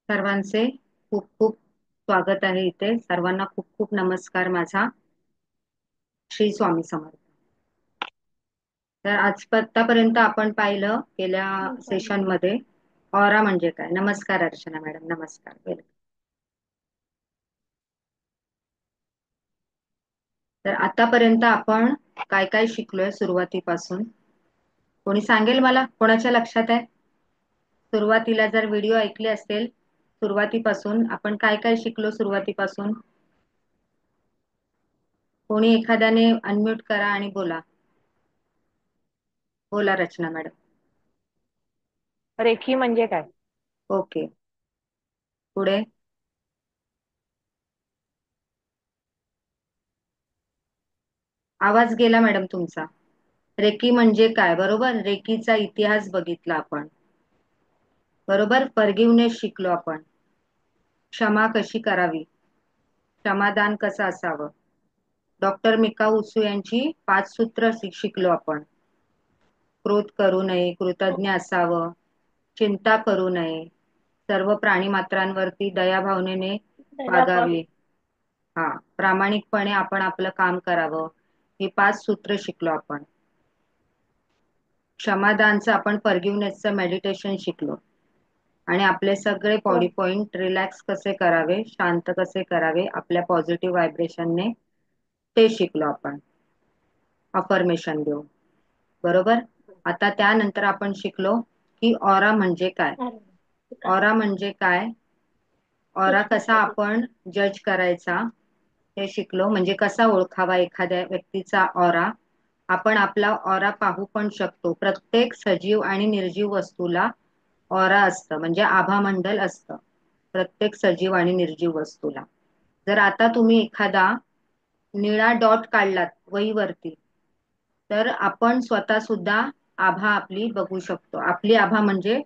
सर्वांचे खूप खूप स्वागत आहे इथे. सर्वांना खूप खूप नमस्कार माझा. श्री स्वामी समर्थ. तर आतापर्यंत आपण पाहिलं गेल्या सेशन मध्ये ऑरा म्हणजे काय. नमस्कार अर्चना मॅडम, नमस्कार. तर आतापर्यंत आपण काय काय शिकलोय सुरुवातीपासून. कोणी सांगेल मला, कोणाच्या लक्षात आहे? सुरुवातीला जर व्हिडिओ ऐकले असतील सुरुवातीपासून आपण काय काय शिकलो सुरुवातीपासून. कोणी एखाद्याने अनम्यूट करा आणि बोला. बोला रचना मॅडम. रेखी म्हणजे काय? ओके. पुढे. आवाज गेला मॅडम तुमचा. रेकी म्हणजे काय, बरोबर. रेकीचा इतिहास बघितला आपण, बरोबर. फॉरगिव्हनेस शिकलो आपण. क्षमा कशी करावी, क्षमादान कसं असावं. डॉक्टर मिका उसू यांची 5 सूत्र शिकलो आपण. क्रोध करू नये, कृतज्ञ असावं, चिंता करू नये, सर्व प्राणी मात्रांवरती दयाभावनेने वागावे, हा, प्रामाणिकपणे आपण आपलं काम करावं. ही 5 सूत्र शिकलो आपण. क्षमादानचं आपण फॉरगिव्हनेसचं मेडिटेशन शिकलो. आणि आपले सगळे हो. बॉडी पॉइंट रिलॅक्स कसे करावे, शांत कसे करावे आपल्या पॉझिटिव्ह व्हायब्रेशनने, ते शिकलो आपण. अफर्मेशन देऊ, बरोबर. आता त्यानंतर आपण शिकलो की ऑरा म्हणजे काय. ऑरा म्हणजे काय, ऑरा कसा आपण जज करायचा हे शिकलो. म्हणजे कसा ओळखावा एखाद्या व्यक्तीचा ऑरा. आपण आपला ऑरा पाहू पण शकतो. प्रत्येक सजीव आणि निर्जीव वस्तूला ऑरा असतं, म्हणजे आभामंडल असतं प्रत्येक सजीव आणि निर्जीव वस्तूला. जर आता तुम्ही एखादा निळा डॉट काढलात वहीवरती, तर आपण स्वतः सुद्धा आभा आपली बघू शकतो. आपली आभा म्हणजे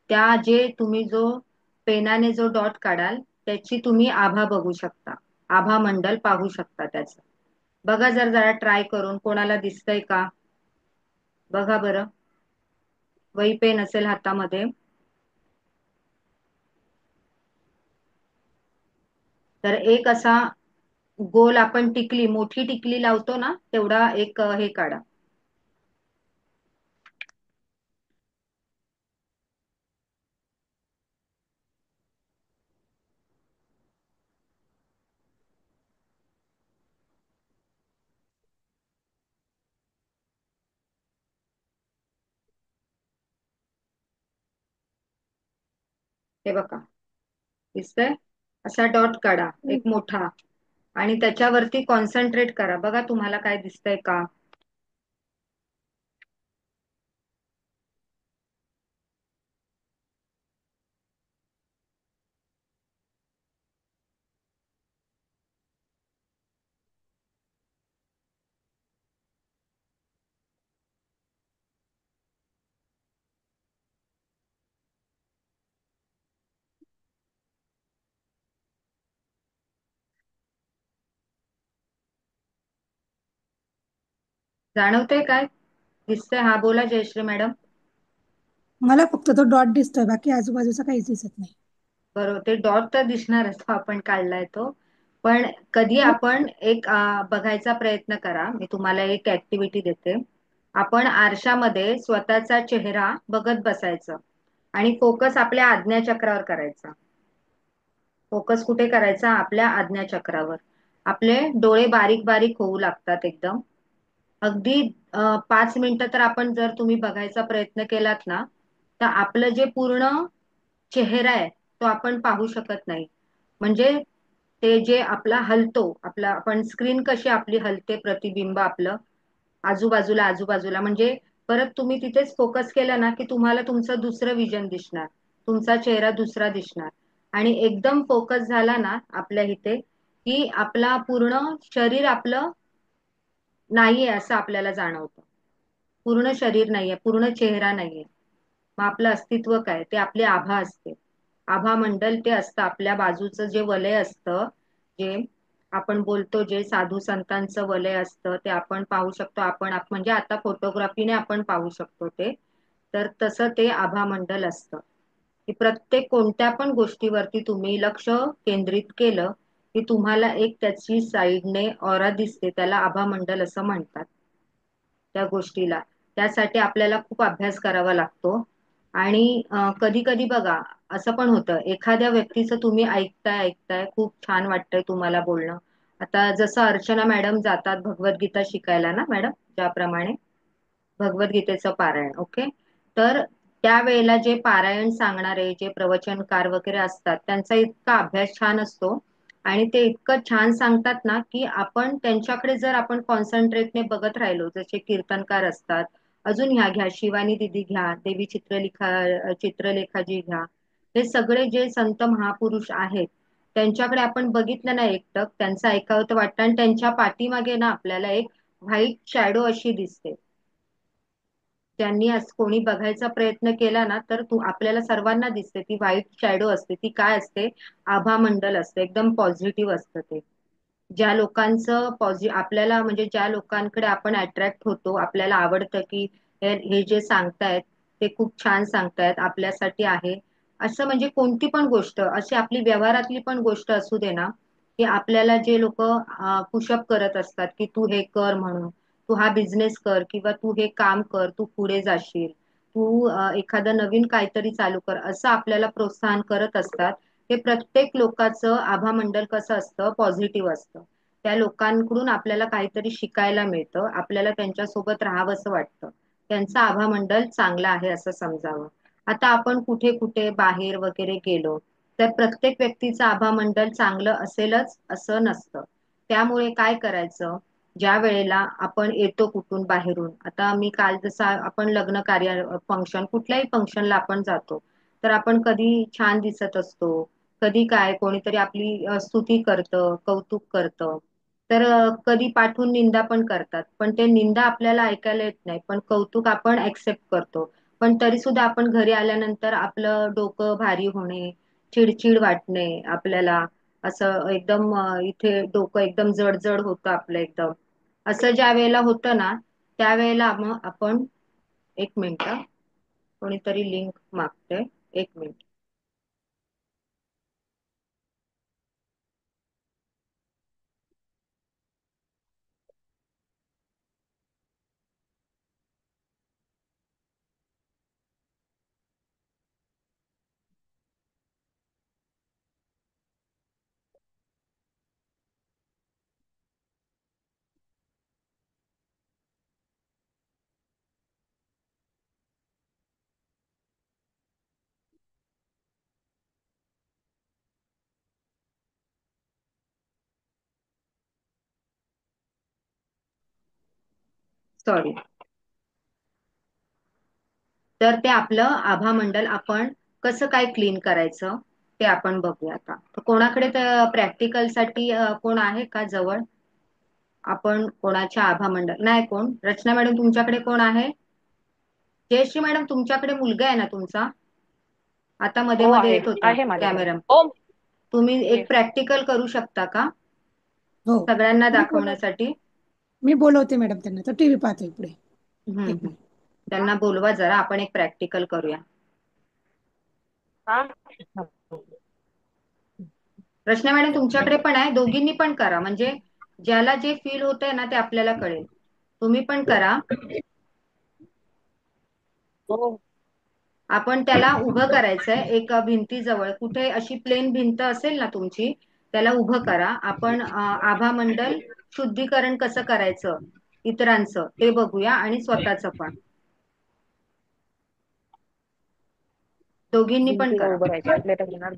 त्या जे तुम्ही जो पेनाने जो डॉट काढाल त्याची तुम्ही आभा बघू शकता. आभा मंडल पाहू शकता त्याचं. बघा जर जरा ट्राय करून, कोणाला दिसतंय का बघा बरं. वही पेन असेल हातामध्ये तर एक असा गोल, आपण टिकली, मोठी टिकली लावतो ना, तेवढा एक हे काढा. हे बघा, दिसतंय. असा डॉट काढा एक मोठा आणि त्याच्यावरती कॉन्सन्ट्रेट करा. बघा तुम्हाला काय दिसतंय का. जाणवतंय काय दिसतंय. हा बोला जयश्री मॅडम. मला फक्त तो डॉट दिसतोय, बाकी आजूबाजूचा काहीच दिसत नाही. बरोबर, ते डॉट तर दिसणारच, तो आपण काढलाय तो. पण कधी आपण एक बघायचा प्रयत्न करा. मी तुम्हाला एक ऍक्टिव्हिटी देते. आपण आरशामध्ये स्वतःचा चेहरा बघत बसायचं आणि फोकस आपल्या आज्ञाचक्रावर करायचा. फोकस कुठे करायचा, आपल्या आज्ञाचक्रावर. आपले डोळे बारीक बारीक होऊ लागतात एकदम. अगदी 5 मिनिटं तर आपण जर तुम्ही बघायचा प्रयत्न केलात ना, तर आपलं जे पूर्ण चेहरा आहे तो आपण पाहू शकत नाही. म्हणजे ते जे आपला हलतो, आपला आपण स्क्रीन कशी आपली हलते, प्रतिबिंब आपलं आजूबाजूला आजूबाजूला, म्हणजे परत तुम्ही तिथेच फोकस केला ना की तुम्हाला तुमचं दुसरं विजन दिसणार, तुमचा चेहरा दुसरा दिसणार. आणि एकदम फोकस झाला ना आपल्या इथे, की आपला पूर्ण शरीर आपलं नाहीये असं आपल्याला जाणवतं. पूर्ण शरीर नाहीये, पूर्ण चेहरा नाहीये. मग आपलं अस्तित्व काय, ते आपली आभा असते. आभा मंडल ते असतं. आपल्या बाजूचं जे वलय असतं, जे आपण बोलतो, जे साधू संतांचं वलय असतं, ते आपण पाहू शकतो. आपण म्हणजे आता फोटोग्राफीने आपण पाहू शकतो ते. तर तसं ते आभा मंडल असतं. की प्रत्येक कोणत्या पण गोष्टीवरती तुम्ही लक्ष केंद्रित केलं की तुम्हाला एक त्याची साईडने ऑरा दिसते, त्याला आभामंडल असं म्हणतात त्या गोष्टीला. त्यासाठी आपल्याला खूप अभ्यास करावा लागतो. आणि कधी कधी बघा असं पण होतं, एखाद्या व्यक्तीचं तुम्ही ऐकताय ऐकताय खूप छान वाटतंय तुम्हाला बोलणं. आता जसं अर्चना मॅडम जातात भगवद्गीता शिकायला ना मॅडम, ज्याप्रमाणे भगवद्गीतेचं पारायण, ओके. तर त्यावेळेला जे पारायण सांगणारे जे प्रवचनकार वगैरे असतात त्यांचा इतका अभ्यास छान असतो आणि ते इतकं छान सांगतात ना की आपण त्यांच्याकडे जर आपण कॉन्सन्ट्रेटने बघत राहिलो, जसे कीर्तनकार असतात, अजून ह्या घ्या शिवानी दिदी घ्या, देवी चित्रलेखाजी घ्या, हे सगळे जे संत महापुरुष आहेत त्यांच्याकडे आपण बघितलं ना एकटक, त्यांचं ऐकावं तर वाटतं आणि त्यांच्या पाठीमागे ना आपल्याला एक व्हाईट शॅडो अशी दिसते. त्यांनी असं कोणी बघायचा प्रयत्न केला ना तर तू आपल्याला सर्वांना दिसते ती व्हाईट शॅडो असते, ती काय असते, आभामंडल असते, एकदम पॉझिटिव्ह असतं ते. ज्या लोकांचं आपल्याला म्हणजे ज्या लोकांकडे आपण अट्रॅक्ट होतो, आपल्याला आवडतं की हे जे सांगतायत ते खूप छान सांगतायत, आपल्यासाठी आहे असं, म्हणजे कोणती पण गोष्ट अशी आपली व्यवहारातली पण गोष्ट असू दे ना, की आपल्याला जे लोक पुशअप करत असतात की तू हे कर म्हणून, तू हा बिझनेस कर किंवा तू हे काम कर, तू पुढे जाशील, तू एखादं नवीन काहीतरी चालू कर, असं आपल्याला प्रोत्साहन करत असतात. हे प्रत्येक लोकांचं आभामंडल कसं असतं, पॉझिटिव्ह असतं. त्या लोकांकडून आपल्याला काहीतरी शिकायला मिळतं, आपल्याला त्यांच्यासोबत राहावंसं वाटतं, त्यांचं आभामंडल चांगलं आहे असं समजावं. आता आपण कुठे कुठे बाहेर वगैरे गेलो तर प्रत्येक व्यक्तीचं आभामंडल चांगलं असेलच असं नसतं. त्यामुळे काय करायचं, ज्या वेळेला आपण येतो कुठून बाहेरून, आता मी काल जसा आपण लग्न कार्य फंक्शन कुठल्याही फंक्शनला आपण जातो, तर आपण कधी छान दिसत असतो, कधी काय कोणीतरी आपली स्तुती करतं, कौतुक करतं, तर कधी पाठवून निंदा पण करतात, पण ते निंदा आपल्याला ऐकायला येत नाही पण कौतुक आपण ऍक्सेप्ट करतो. पण तरी सुद्धा आपण घरी आल्यानंतर आपलं डोकं भारी होणे, चिडचिड वाटणे आपल्याला, असं एकदम इथे डोकं एकदम जड होतं आपलं एकदम, असं ज्या वेळेला होतं ना त्यावेळेला मग आपण, एक मिनिट कोणीतरी लिंक मागते, एक मिनिट. सॉरी. तर ते आपलं आभामंडल आपण कसं काय क्लीन करायचं ते आपण बघूया आता. तर कोणाकडे प्रॅक्टिकल साठी कोण आहे का जवळ, आपण कोणाच्या आभामंडल नाही, कोण, रचना मॅडम तुमच्याकडे कोण आहे, जयश्री मॅडम तुमच्याकडे मुलगा आहे ना तुमचा, आता मध्ये हो मध्ये आहे येत होता आहे माझ्याकडे. कॅमेरा, हो. तुम्ही ये. एक प्रॅक्टिकल करू शकता का हो. सगळ्यांना मी बोलव दाखवण्यासाठी. मी बोलवते मॅडम त्यांना, तर टीव्ही पाहतोय पुढे. एक हम्म. मिनिट. त्यांना बोलवा जरा, आपण एक प्रॅक्टिकल करूया. हा. रचना मॅडम तुमच्याकडे पण आहे, दोघींनी पण करा, म्हणजे ज्याला जे फील होतंय ना ते आपल्याला कळेल. तुम्ही पण करा. हो. आपण त्याला उभं करायचंय एक भिंतीजवळ, कुठे अशी प्लेन भिंत असेल ना तुमची, त्याला उभं करा. आपण आभामंडल शुद्धीकरण कसं करायचं इतरांचं ते बघूया आणि स्वतःचं पण, दोघींनी पण भिंतीला करा. उभं राहायचं आपल्या घेणार.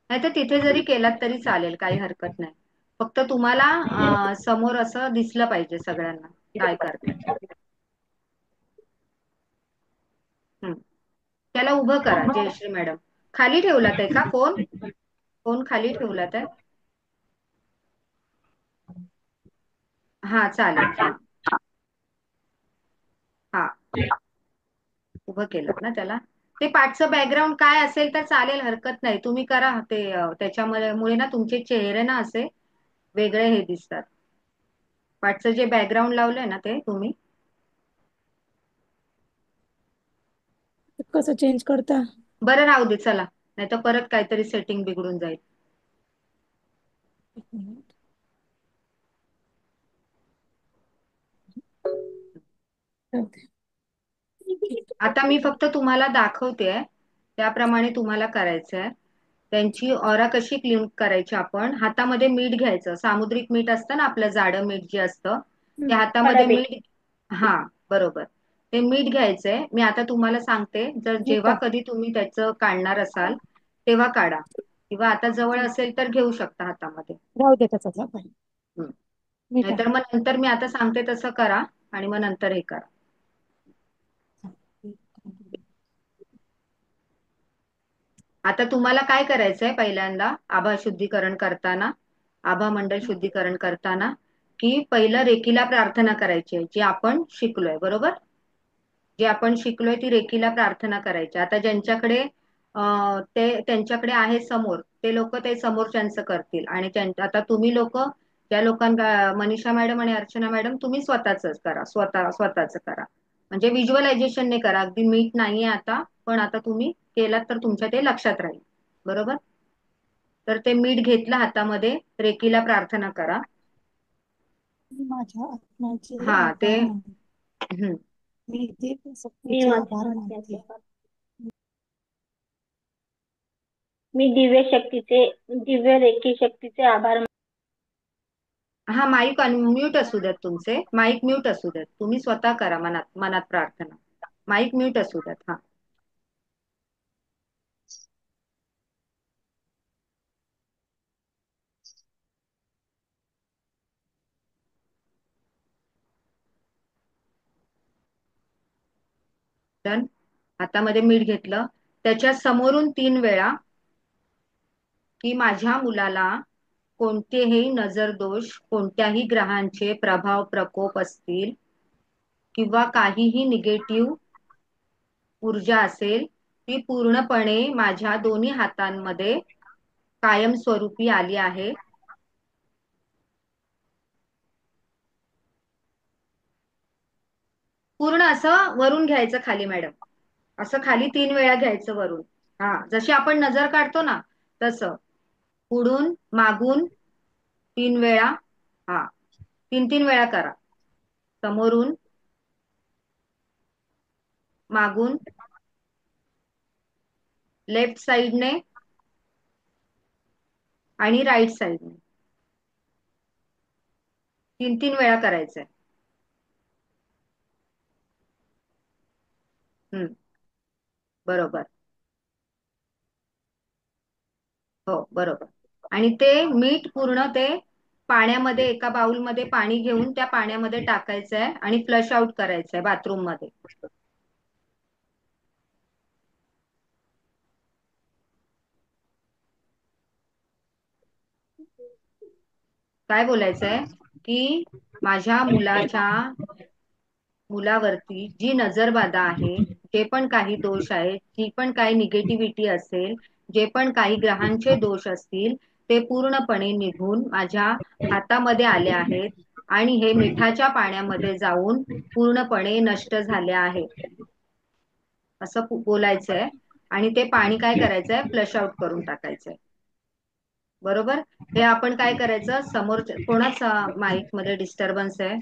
नाही तर तिथे जरी केलात तरी चालेल, काही हरकत नाही. फक्त तुम्हाला समोर असं दिसलं पाहिजे सगळ्यांना काय करताय. हम्म. त्याला उभं करा जयश्री मॅडम. खाली ठेवलात आहे का फोन, फोन खाली ठेवलात आहे. हा चालेल, हा. हा, उभं केलं ना त्याला. ते पाठचं बॅकग्राऊंड काय असेल तर चालेल, हरकत नाही, तुम्ही करा ते. त्याच्यामुळे मुळे ना तुमचे चेहरे ना असे वेगळे हे दिसतात. पाठचं जे बॅकग्राऊंड लावलंय ना ते तुम्ही. कसं चेंज करता? बरं राहू दे चला, नाही तर परत काहीतरी सेटिंग बिघडून जाईल. एक मिनिट. राहू दे. आता मी फक्त तुम्हाला दाखवते, त्याप्रमाणे तुम्हाला करायचंय. त्यांची ऑरा कशी क्लीन करायची, आपण हातामध्ये मीठ घ्यायचं, सामुद्रिक मीठ असतं ना आपलं, जाडं मीठ जे असतं ते हातामध्ये खडा मीठ. हा, बरोबर. ते मीठ घ्यायचंय. मी आता तुम्हाला सांगते, जर हे जेव्हा का? कधी तुम्ही त्याचं काढणार असाल तेव्हा काढा, किंवा आता जवळ असेल तर घेऊ शकता हातामध्ये. राहू दे तसंच आपण. हम्म. मीठ नाहीतर आहे. मग नंतर मी आता सांगते तसं करा, आणि मग नंतर हे करा. आता तुम्हाला काय करायचंय, पहिल्यांदा आभा शुद्धीकरण करताना, आभा मंडल शुद्धीकरण करताना, की पहिलं रेकीला प्रार्थना करायची आहे, जी आपण शिकलोय बरोबर. जे आपण शिकलोय ती रेकीला प्रार्थना करायची. आता ज्यांच्याकडे ते त्यांच्याकडे आहे समोर, ते लोक ते समोरच्यांचं करतील. आणि आता तुम्ही लोक, ज्या लोकांना, मनीषा मॅडम आणि अर्चना मॅडम, तुम्ही स्वतःच करा, स्वतःच करा. म्हणजे व्हिज्युअलायझेशन ने करा, अगदी मीठ नाहीये आता, पण आता तुम्ही केलात तर तुमच्या ते लक्षात राहील बरोबर. तर ते मीठ घेतलं हातामध्ये, रेकीला प्रार्थना करा. मी माझ्या आत्म्याचे हा ते. आभार मानते. हम्म. मी दिव्य मी शक्तीचे माझ्या आभार आत्म्याचे मानते. आभार. मी दिव्य रेखी शक्तीचे आभार हा, माईक अनम्यूट असू द्यात, तुमचे माईक म्यूट असू द्यात, तुम्ही स्वतः करा मनात मनात प्रार्थना. माईक म्यूट असू द्यात. हा. डन. हातामध्ये मीठ घेतलं, त्याच्या समोरून 3 वेळा, की माझ्या मुलाला कोणतेही नजर दोष, कोणत्याही ग्रहांचे प्रभाव प्रकोप असतील, किंवा काहीही निगेटिव्ह ऊर्जा असेल, ती पूर्णपणे माझ्या दोन्ही हातांमध्ये कायमस्वरूपी आली आहे. पूर्ण असं वरून घ्यायचं खाली मॅडम, असं खाली 3 वेळा घ्यायचं वरून. हा, जशी आपण नजर काढतो ना तसं, पुढून मागून 3 वेळा. हा, 3 3 वेळा करा. समोरून, मागून, लेफ्ट साइडने आणि राईट साइडने 3 3 वेळा करायचंय. हम्म. बरोबर. हो, बरोबर. आणि ते मीठ पूर्ण ते पाण्यामध्ये, एका बाउलमध्ये पाणी घेऊन त्या पाण्यामध्ये टाकायचंय आणि फ्लश आउट करायचंय बाथरूम मध्ये. काय बोलायचंय, की माझ्या मुलावरती जी नजरबाधा आहे, जे पण काही दोष आहे, जी पण काही निगेटिव्हिटी असेल, जे पण काही ग्रहांचे दोष असतील, ते पूर्णपणे निघून माझ्या हातामध्ये आले आहेत, आणि हे मिठाच्या पाण्यामध्ये जाऊन पूर्णपणे नष्ट झाले आहेत, असं बोलायचंय. आणि ते पाणी काय करायचंय, फ्लश आउट करून टाकायचंय बरोबर. हे आपण काय करायचं, समोर कोणाचा माईक मध्ये डिस्टर्बन्स आहे?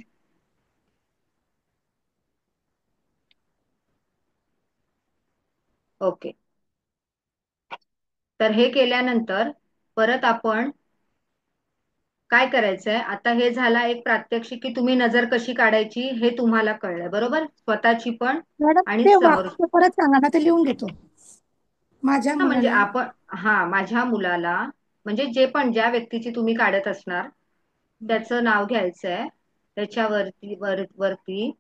ओके. तर हे केल्यानंतर परत आपण काय करायचंय, आता हे झाला एक प्रात्यक्षिक, की तुम्ही नजर कशी काढायची हे तुम्हाला कळलंय बरोबर, स्वतःची पण मॅडम आणि ते समोर. वाक्य परत सांगा ना, ते लिहून घेतो. माझ्या हा, म्हणजे मुलाला. आपण, हा, माझ्या मुलाला, म्हणजे जे पण, ज्या व्यक्तीची तुम्ही काढत असणार त्याचं नाव घ्यायचंय. त्याच्यावरती वरती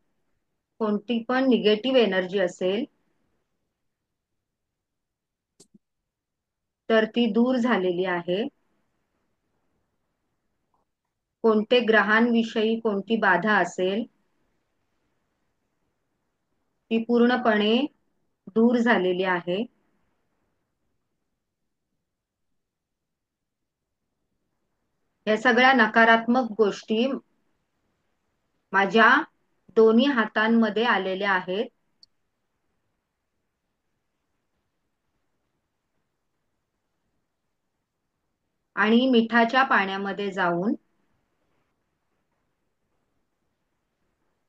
कोणती पण निगेटिव्ह एनर्जी असेल तर ती दूर झालेली आहे. कोणते ग्रहांविषयी कोणती बाधा असेल ती पूर्णपणे दूर झालेली आहे. या सगळ्या नकारात्मक गोष्टी माझ्या दोन्ही हातांमध्ये आलेल्या आहेत. आणि मिठाच्या पाण्यामध्ये जाऊन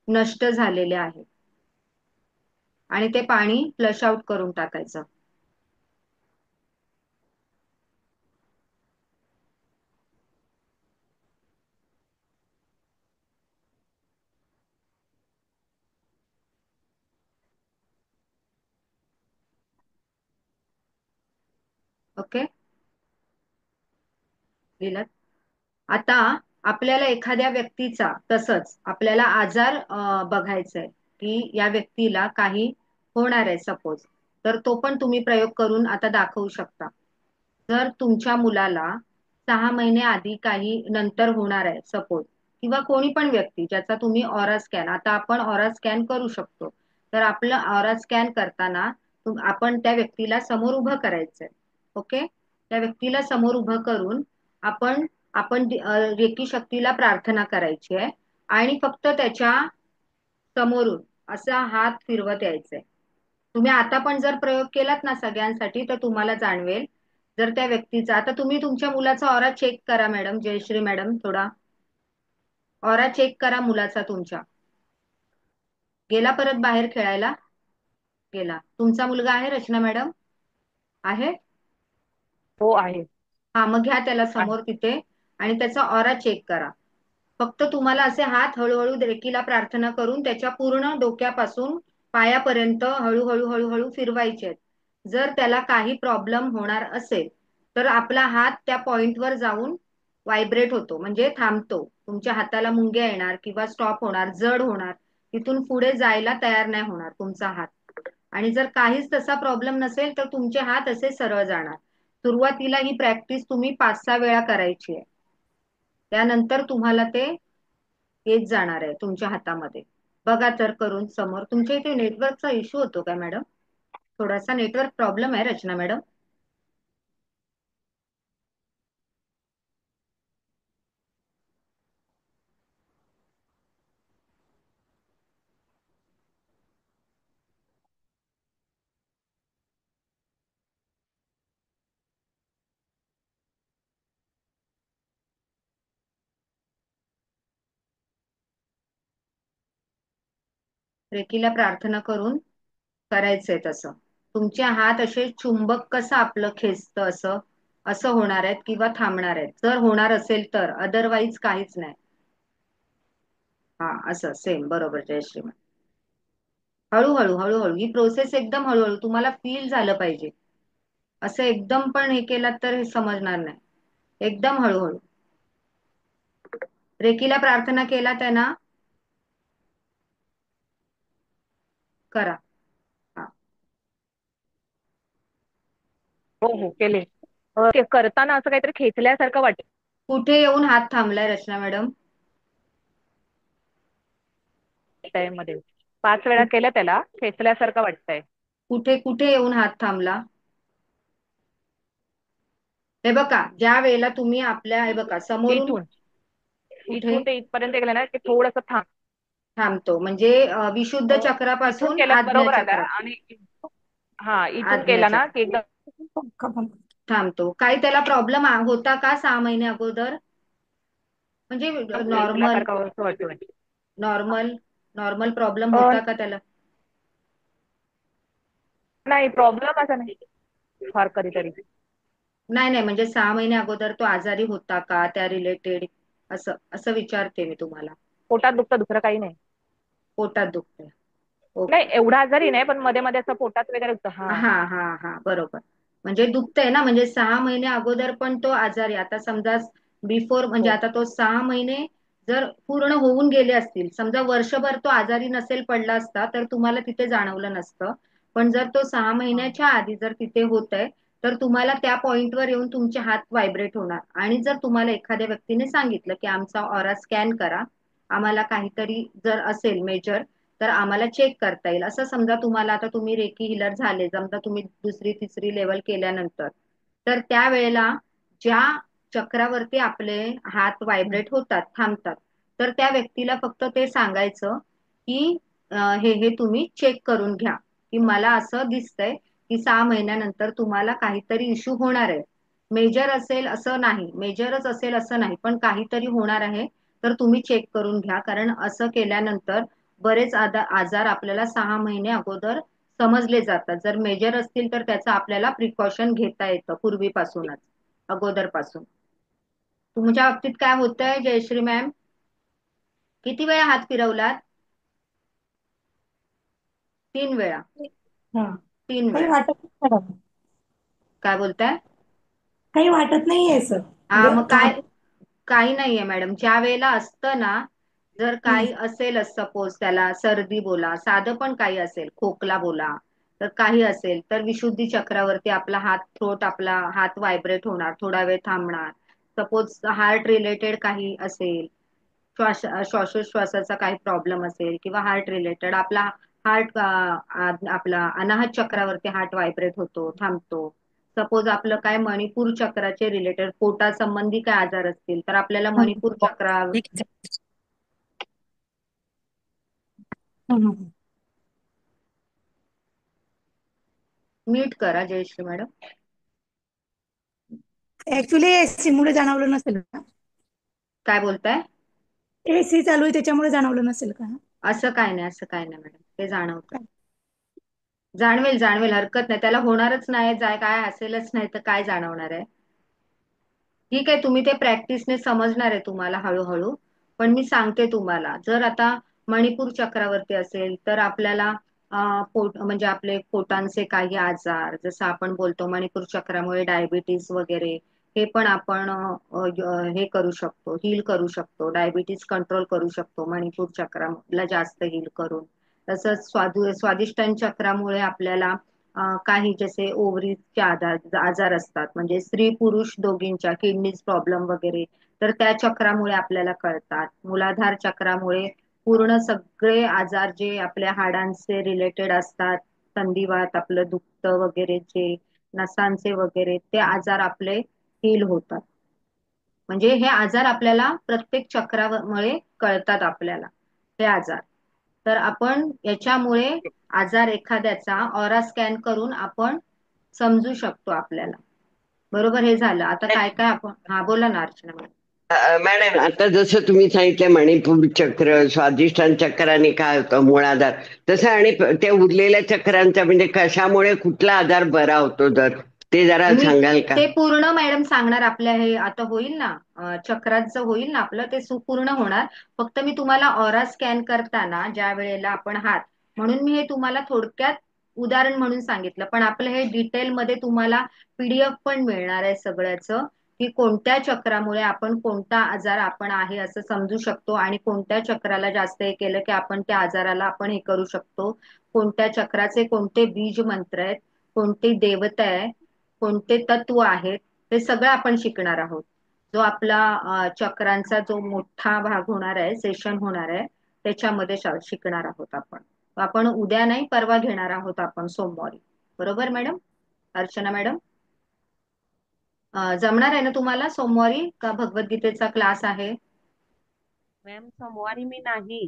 नष्ट झालेले आहे आणि ते पाणी फ्लश आउट करून टाकायचं. ओके, लिहिलं. आता आपल्याला एखाद्या व्यक्तीचा तसंच आपल्याला आजार बघायचा आहे की या व्यक्तीला काही होणार आहे सपोज, तर तो पण तुम्ही प्रयोग करून आता दाखवू शकता. जर तुमच्या मुलाला 6 महिने आधी काही नंतर होणार आहे सपोज, किंवा कोणी पण व्यक्ती ज्याचा तुम्ही ऑरा स्कॅन, आता आपण ऑरा स्कॅन करू शकतो, तर आपलं ऑरा स्कॅन करताना आपण त्या व्यक्तीला समोर उभं करायचंय. ओके, त्या व्यक्तीला समोर उभं करून आपण आपण रेकी शक्तीला प्रार्थना करायची आहे आणि फक्त त्याच्या समोरून असा हात फिरवत यायचंय. तुम्ही आता पण जर प्रयोग केलात ना सगळ्यांसाठी तर तुम्हाला जाणवेल. जर त्या व्यक्तीचा, आता तुम्ही तुमच्या मुलाचा ऑरा चेक करा मॅडम, जयश्री मॅडम, थोडा ऑरा चेक करा मुलाचा तुमच्या. गेला परत बाहेर खेळायला? गेला. तुमचा मुलगा आहे रचना मॅडम? आहे. हो आहे. हा, मग घ्या त्याला आहे. समोर तिथे आणि त्याचा ऑरा चेक करा. फक्त तुम्हाला असे हात हळूहळू रेकीला प्रार्थना करून त्याच्या पूर्ण डोक्यापासून पायापर्यंत हळूहळू हळूहळू फिरवायचे आहेत. जर त्याला काही प्रॉब्लेम होणार असेल तर आपला हात त्या पॉइंटवर जाऊन व्हायब्रेट होतो, म्हणजे थांबतो. तुमच्या हाताला मुंग्या येणार किंवा स्टॉप होणार, जड होणार, तिथून पुढे जायला तयार नाही होणार तुमचा हात. आणि जर काहीच तसा प्रॉब्लेम नसेल तर तुमचे हात असे सरळ जाणार. सुरुवातीला ही प्रॅक्टिस तुम्ही 5-6 वेळा करायची आहे. त्यानंतर तुम्हाला ते येत जाणार आहे तुमच्या हातामध्ये. बघा तर करून समोर. तुमच्या इथे नेटवर्कचा इश्यू होतो का मॅडम? थोडासा नेटवर्क प्रॉब्लेम आहे रचना मॅडम. रेकीला प्रार्थना करून करायचंय तसं. तुमचे हात असे चुंबक कसं आपलं खेचतं असं असं होणार आहेत किंवा थांबणार आहेत, जर होणार असेल तर, अदरवाईज काहीच नाही. हा, असं सेम बरोबर जयश्री. हळूहळू हळूहळू ही प्रोसेस एकदम हळूहळू तुम्हाला फील झालं पाहिजे. असं एकदम पण हे केलं तर हे समजणार नाही. एकदम हळूहळू. रेकीला प्रार्थना केला त्यांना करा. हा. हो हो केले. ते करताना असं काहीतरी खेचल्यासारखं वाटत कुठे येऊन हात थांबलाय रचना मॅडम? आहे मध्ये. 5 वेळा केलं त्याला खेचल्यासारखं वाटतंय. कुठे कुठे येऊन हात थांबला? हे बघा, ज्या वेळेला तुम्ही आपल्या, हे बघा समोरून इथून कुठे इथून ते इथपर्यंत गेलं ना, ते थोडंसं थांबतो, म्हणजे विशुद्ध इथून चक्रापासून केलं आज्ञा बरोबर आला चक्रात. आणि हा इथून आज्ञा केला ना चक्र की एकदम पंखा बंद. थांबतो. काही त्याला प्रॉब्लेम होता का 6 महिने अगोदर? म्हणजे नॉर्मल खेचल्यासारखं असं वाटतं. नॉर्मल नॉर्मल प्रॉब्लेम अ, होता का त्याला? नाही प्रॉब्लेम असा नाही फार कधीतरी. नाही नाही, म्हणजे 6 महिने अगोदर तो आजारी होता का त्या रिलेटेड, असं असं विचारते मी तुम्हाला. पोटात दुखतं, दुसरं काही नाही. पोटात दुखते. नाही ओके. एवढा आजारी नाही, पण मध्ये मध्ये असं पोटात वगैरे दुखतं. हा हा हा हा, बरोबर. म्हणजे दुखतंय ना, म्हणजे 6 महिने अगोदर पण तो आजारी, आता समजा बिफोर, म्हणजे हो आता तो 6 महिने जर पूर्ण होऊन गेले असतील, समजा वर्षभर तो आजारी नसेल पडला असता तर तुम्हाला तिथे जाणवलं नसतं. पण जर तो सहा हा महिन्याच्या आधी जर तिथे होतंय तर तुम्हाला त्या पॉइंटवर येऊन तुमचे हात व्हायब्रेट होणार. आणि जर तुम्हाला एखाद्या व्यक्तीने सांगितलं की आमचा ऑरा स्कॅन करा, आम्हाला काहीतरी जर असेल मेजर तर आम्हाला चेक करता येईल, असं समजा तुम्हाला, आता तुम्ही रेकी हिलर झाले, समजा तुम्ही 2री-3री लेवल केल्यानंतर, तर त्यावेळेला ज्या चक्रावरती आपले हात व्हायब्रेट होतात, थांबतात, तर त्या व्यक्तीला फक्त ते सांगायचं की हे हे तुम्ही चेक करून घ्या, की मला असं दिसतंय की 6 महिन्यानंतर तुम्हाला काहीतरी इश्यू होणार आहे. मेजर असेल असं नाही, मेजरच असेल असं नाही, पण काहीतरी होणार आहे. तर तुम्ही चेक करून घ्या, कारण असं केल्यानंतर बरेच आजार आपल्याला 6 महिने अगोदर समजले जातात. जर मेजर असतील तर त्याचं आपल्याला प्रिकॉशन घेता येतं पूर्वीपासूनच, अगोदरपासून. तुमच्या बाबतीत काय होतंय जयश्री मॅम? किती वेळा हात फिरवलात? 3 वेळा. हा. तीन काही वेळा वाटत नाही मॅडम. काय बोलताय? काही वाटत नाहीये सर, हा, म्हणजे मग काय? काही नाहीये मॅडम. ज्या वेळेला असतं ना, जर हम्म. काही असेलच, सपोज त्याला सर्दी बोला, साधं पण काही असेल, खोकला बोला, तर काही असेल तर विशुद्धी चक्रावरती आपला हात, थ्रोट, आपला हात व्हायब्रेट होणार, थोडा वेळ थांबणार. सपोज हार्ट रिलेटेड काही असेल, श्वासोश्वासाचा काही प्रॉब्लेम असेल किंवा हार्ट रिलेटेड, आपला हार्ट, आपला अनाहत चक्रावरती हार्ट व्हायब्रेट होतो, थांबतो. सपोज आपलं काय मणिपूर चक्राचे रिलेटेड पोटा संबंधी काय आजार असतील तर आपल्याला मणिपूर चक्रा. ठीक आहे. हम्म. म्यूट करा जयश्री मॅडम. ऍक्च्युली एसी मुळे जाणवलं नसेल का? काय बोलताय? एसी चालू आहे त्याच्यामुळे जाणवलं नसेल का? असं काय नाही, असं काय नाही मॅडम, ते जाणवतं. जाणवेल, जाणवेल, हरकत नाही, त्याला होणारच नाही, काय असेलच नाही तर काय जाणवणार आहे. ठीक आहे, तुम्ही ते प्रॅक्टिसने समजणार आहे तुम्हाला हळूहळू. पण मी सांगते तुम्हाला, जर आता मणिपूर चक्रावरती असेल तर आपल्याला पोट, म्हणजे आपले पोटांचे काही आजार, जसं आपण बोलतो मणिपूर चक्रामुळे डायबिटीस वगैरे, हे पण आपण हे करू शकतो, हील करू शकतो. डायबिटीस कंट्रोल करू शकतो मणिपूर चक्राला जास्त हील करून. तसंच स्वादिष्टान चक्रामुळे आपल्याला काही जसे ओव्हरीजचे आजार असतात, म्हणजे स्त्री पुरुष दोघींच्या किडनीज प्रॉब्लेम वगैरे, तर त्या चक्रामुळे आपल्याला कळतात. मूलाधार चक्रामुळे पूर्ण सगळे आजार जे आपल्या हाडांचे रिलेटेड असतात, संधिवात आपलं दुखतं वगैरे, जे नसांचे वगैरे, ते आजार आपले हील होतात. म्हणजे हे आजार आपल्याला प्रत्येक चक्रामुळे कळतात आपल्याला, हे आजार. तर आपण याच्यामुळे आजार एखाद्याचा ऑरा स्कॅन करून आपण समजू शकतो आपल्याला. बरोबर, हे झालं. आता काय काय आपण, हा बोला ना अर्चना मॅडम. मॅडम, आता जसं तुम्ही सांगितलं मणिपूर चक्र, स्वाधिष्ठान चक्राने काय होतं मूळाधार, तसं आणि त्या उरलेल्या चक्रांचा म्हणजे कशामुळे कुठला आजार बरा होतो, जर ते जरा मी सांगाल का? ते पूर्ण मॅडम सांगणार. आपल्या हे आता होईल ना, चक्राचं होईल ना आपलं, ते पूर्ण होणार. फक्त मी तुम्हाला ऑरा स्कॅन करताना ज्या वेळेला आपण हात, म्हणून मी हे तुम्हाला थोडक्यात उदाहरण म्हणून सांगितलं. पण आपलं हे डिटेलमध्ये तुम्हाला PDF पण मिळणार आहे सगळ्याचं, की कोणत्या चक्रामुळे आपण कोणता आजार आपण आहे असं समजू शकतो, आणि कोणत्या चक्राला जास्त हे केलं की आपण त्या आजाराला आपण हे करू शकतो. कोणत्या चक्राचे कोणते बीज मंत्र आहेत, कोणती देवता आहे, कोणते तत्व आहेत, हे सगळं आपण शिकणार आहोत. जो आपला चक्रांचा जो मोठा भाग होणार आहे, सेशन होणार आहे, त्याच्यामध्ये शिकणार आहोत आपण. आपण उद्या नाही, परवा घेणार आहोत आपण, सोमवारी. बरोबर मॅडम? अर्चना मॅडम, जमणार आहे ना तुम्हाला सोमवारी, का भगवद्गीतेचा क्लास आहे? मॅम सोमवारी मी नाही.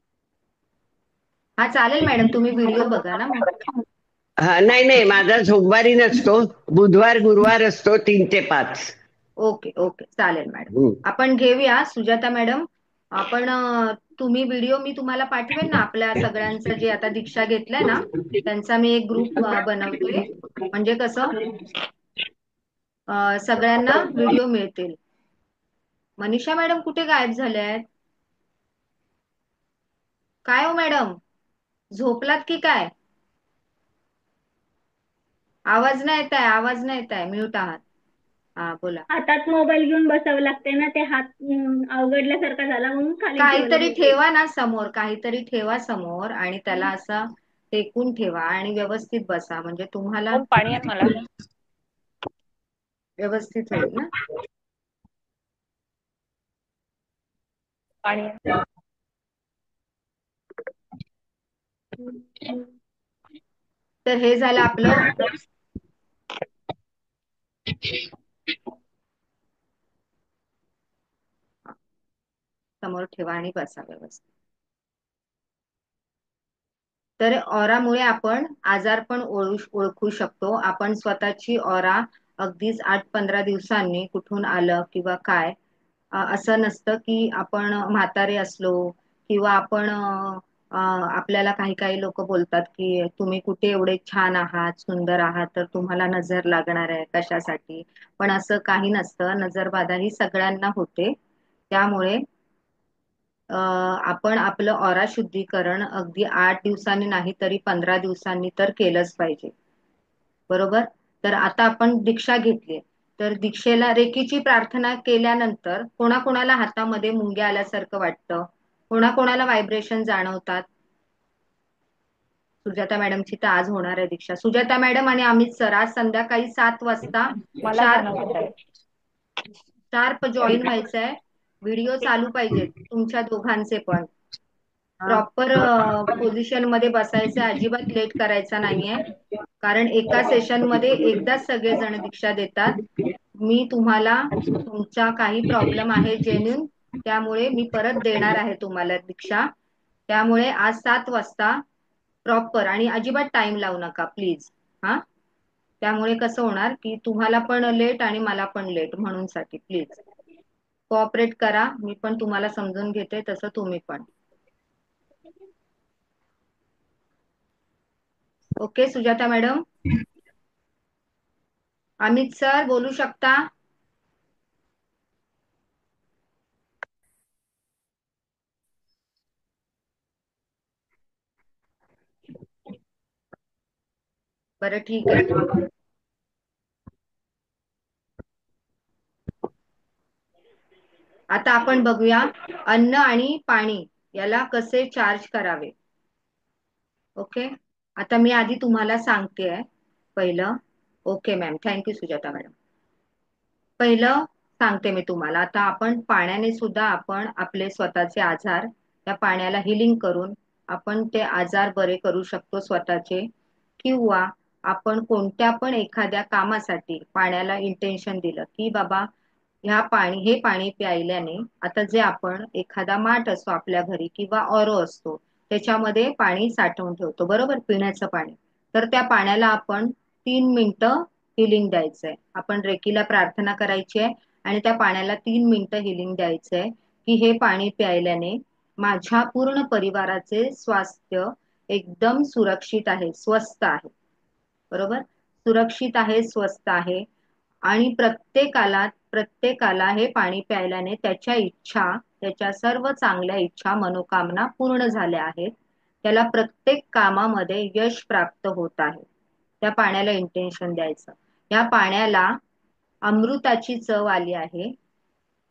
हा चालेल मॅडम, तुम्ही व्हिडिओ बघा ना मग. हा, नाही नाही, माझा सोमवारी नसतो, बुधवार गुरुवार असतो 3 ते 5. ओके ओके, चालेल मॅडम. हम्म. आपण घेऊया सुजाता मॅडम. आपण तुम्ही व्हिडिओ मी तुम्हाला पाठवेन ना, आपल्या सगळ्यांचं जे आता दीक्षा घेतलंय ना, त्यांचा मी एक ग्रुप बनवते. म्हणजे कसं सगळ्यांना व्हिडिओ मिळतील. मनीषा मॅडम कुठे गायब झाल्या आहेत? काय हो मॅडम, झोपलात की काय? आवाज नाही येत आहे, आवाज नाही येत आहे, म्यूट आहात. हा बोला. हातात मोबाईल घेऊन बसावं लागते ना, ते हात अवघडल्यासारखा झाला म्हणून खाली ठेवला काहीतरी मोबाईल. ठेवा ना समोर, काहीतरी ठेवा समोर, आणि त्याला असा टेकून ठेवा आणि व्यवस्थित बसा, म्हणजे तुम्हाला ओम, पाणी आण मला. व्यवस्थित होईल ना. पाणी आण. तर हे झालं आपलं. समोर ठेवा आणि बसा व्यवस्थित. तर ऑरामुळे आपण आजार पण ओळखू शकतो. आपण स्वतःची ऑरा अगदीच 8-15 दिवसांनी कुठून आलं किंवा काय असं नसतं की आपण म्हातारे असलो किंवा आपण आपल्याला काही काही लोक बोलतात की तुम्ही कुठे एवढे छान आहात सुंदर आहात तर तुम्हाला नजर लागणार आहे कशासाठी. पण असं काही नसतं. नजरबाधा ही सगळ्यांना होते. त्यामुळे आपण आपलं ऑरा शुद्धीकरण अगदी 8 दिवसांनी नाही तरी 15 दिवसांनी तर केलंच पाहिजे. बरोबर. तर आता आपण दीक्षा घेतली तर दीक्षेला रेकीची प्रार्थना केल्यानंतर कोणाकोणाला हातामध्ये मुंग्या आल्यासारखं वाटतं, कोणाकोणाला व्हायब्रेशन जाणवतात. सुजाता मॅडमची तर आज होणार आहे दीक्षा. सुजाता मॅडम आणि अमित सर आज संध्याकाळी 7 वाजता मला शार्प जाणवत आहे. शार्प जॉईन व्हायचंय. व्हिडिओ चालू पाहिजेत तुमच्या दोघांचे पण. हा. प्रॉपर पोझिशन मध्ये बसायचं, अजिबात लेट करायचा नाहीये. कारण एका सेशन मध्ये एकदाच सगळेजण दीक्षा देतात. मी तुम्हाला तुमचा काही प्रॉब्लेम आहे जेन्युन त्यामुळे मी परत देणार आहे तुम्हाला दीक्षा. त्यामुळे आज 7 वाजता प्रॉपर आणि अजिबात टाइम लावू नका प्लीज. हा. त्यामुळे कसं होणार की तुम्हाला पण लेट आणि मला पण लेट म्हणून साठी प्लीज कोऑपरेट करा. मी पण तुम्हाला समजून घेते तसं तुम्ही पण. Okay Sujata madam. Amit sir बोलू शकता. बरं ठीक आहे. आता आपण बघूया अन्न आणि पाणी याला कसे चार्ज करावे. ओके. आता मी आधी तुम्हाला सांगते पहिलं. Okay ma'am thank you Sujata madam. पहिलं सांगते मी तुम्हाला. आता आपण पाण्याने सुद्धा आपण आपले स्वतःचे आजार त्या पाण्याला हिलिंग करून आपण ते आजार बरे करू शकतो स्वतःचे. किंवा आपण कोणत्या पण एखाद्या कामासाठी पाण्याला इंटेन्शन दिलं की बाबा हे पाणी प्यायल्याने आता जे आपण एखादा माठ असतो आपल्या घरी किंवा ऑरो असतो त्याच्यामध्ये पाणी साठवून ठेवतो बरोबर पिण्याचं पाणी. तर त्या पाण्याला आपण 3 मिनिटं हिलिंग द्यायचंय. आपण रेकीला प्रार्थना करायची आहे आणि त्या पाण्याला 3 मिनिटं हिलिंग द्यायचंय की हे पाणी प्यायल्याने माझ्या पूर्ण परिवाराचे स्वास्थ्य एकदम सुरक्षित आहे स्वस्थ आहे. बरोबर. सुरक्षित आहे स्वस्थ आहे. आणि प्रत्येकाला हे पाणी प्यायल्याने त्याच्या इच्छा त्याच्या सर्व चांगल्या इच्छा मनोकामना पूर्ण झाल्या आहेत. त्याला प्रत्येक कामामध्ये यश प्राप्त होत आहे. त्या पाण्याला इंटेन्शन द्यायचं. या पाण्याला अमृताची चव आली आहे.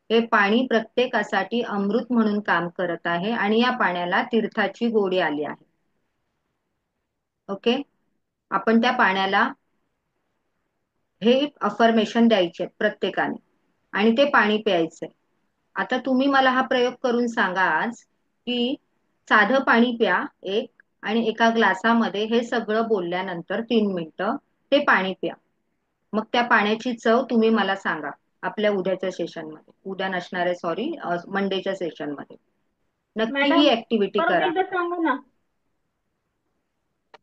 हे पाणी प्रत्येकासाठी अमृत म्हणून काम करत आहे आणि या पाण्याला तीर्थाची गोडी आली आहे. ओके. आपण त्या पाण्याला हे अफर्मेशन द्यायचे प्रत्येकाने आणि ते पाणी प्यायचंय. आता तुम्ही मला हा प्रयोग करून सांगा आज की साधं पाणी प्या एक आणि एका ग्लासामध्ये हे सगळं बोलल्यानंतर 3 मिनिटं ते पाणी प्या. मग त्या पाण्याची चव तुम्ही मला सांगा आपल्या उद्याच्या सेशनमध्ये. उद्या नसणारे सॉरी मंडेच्या सेशनमध्ये. नक्की ही मॅडम ऍक्टिव्हिटी परत करा. एकदा सांगू ना.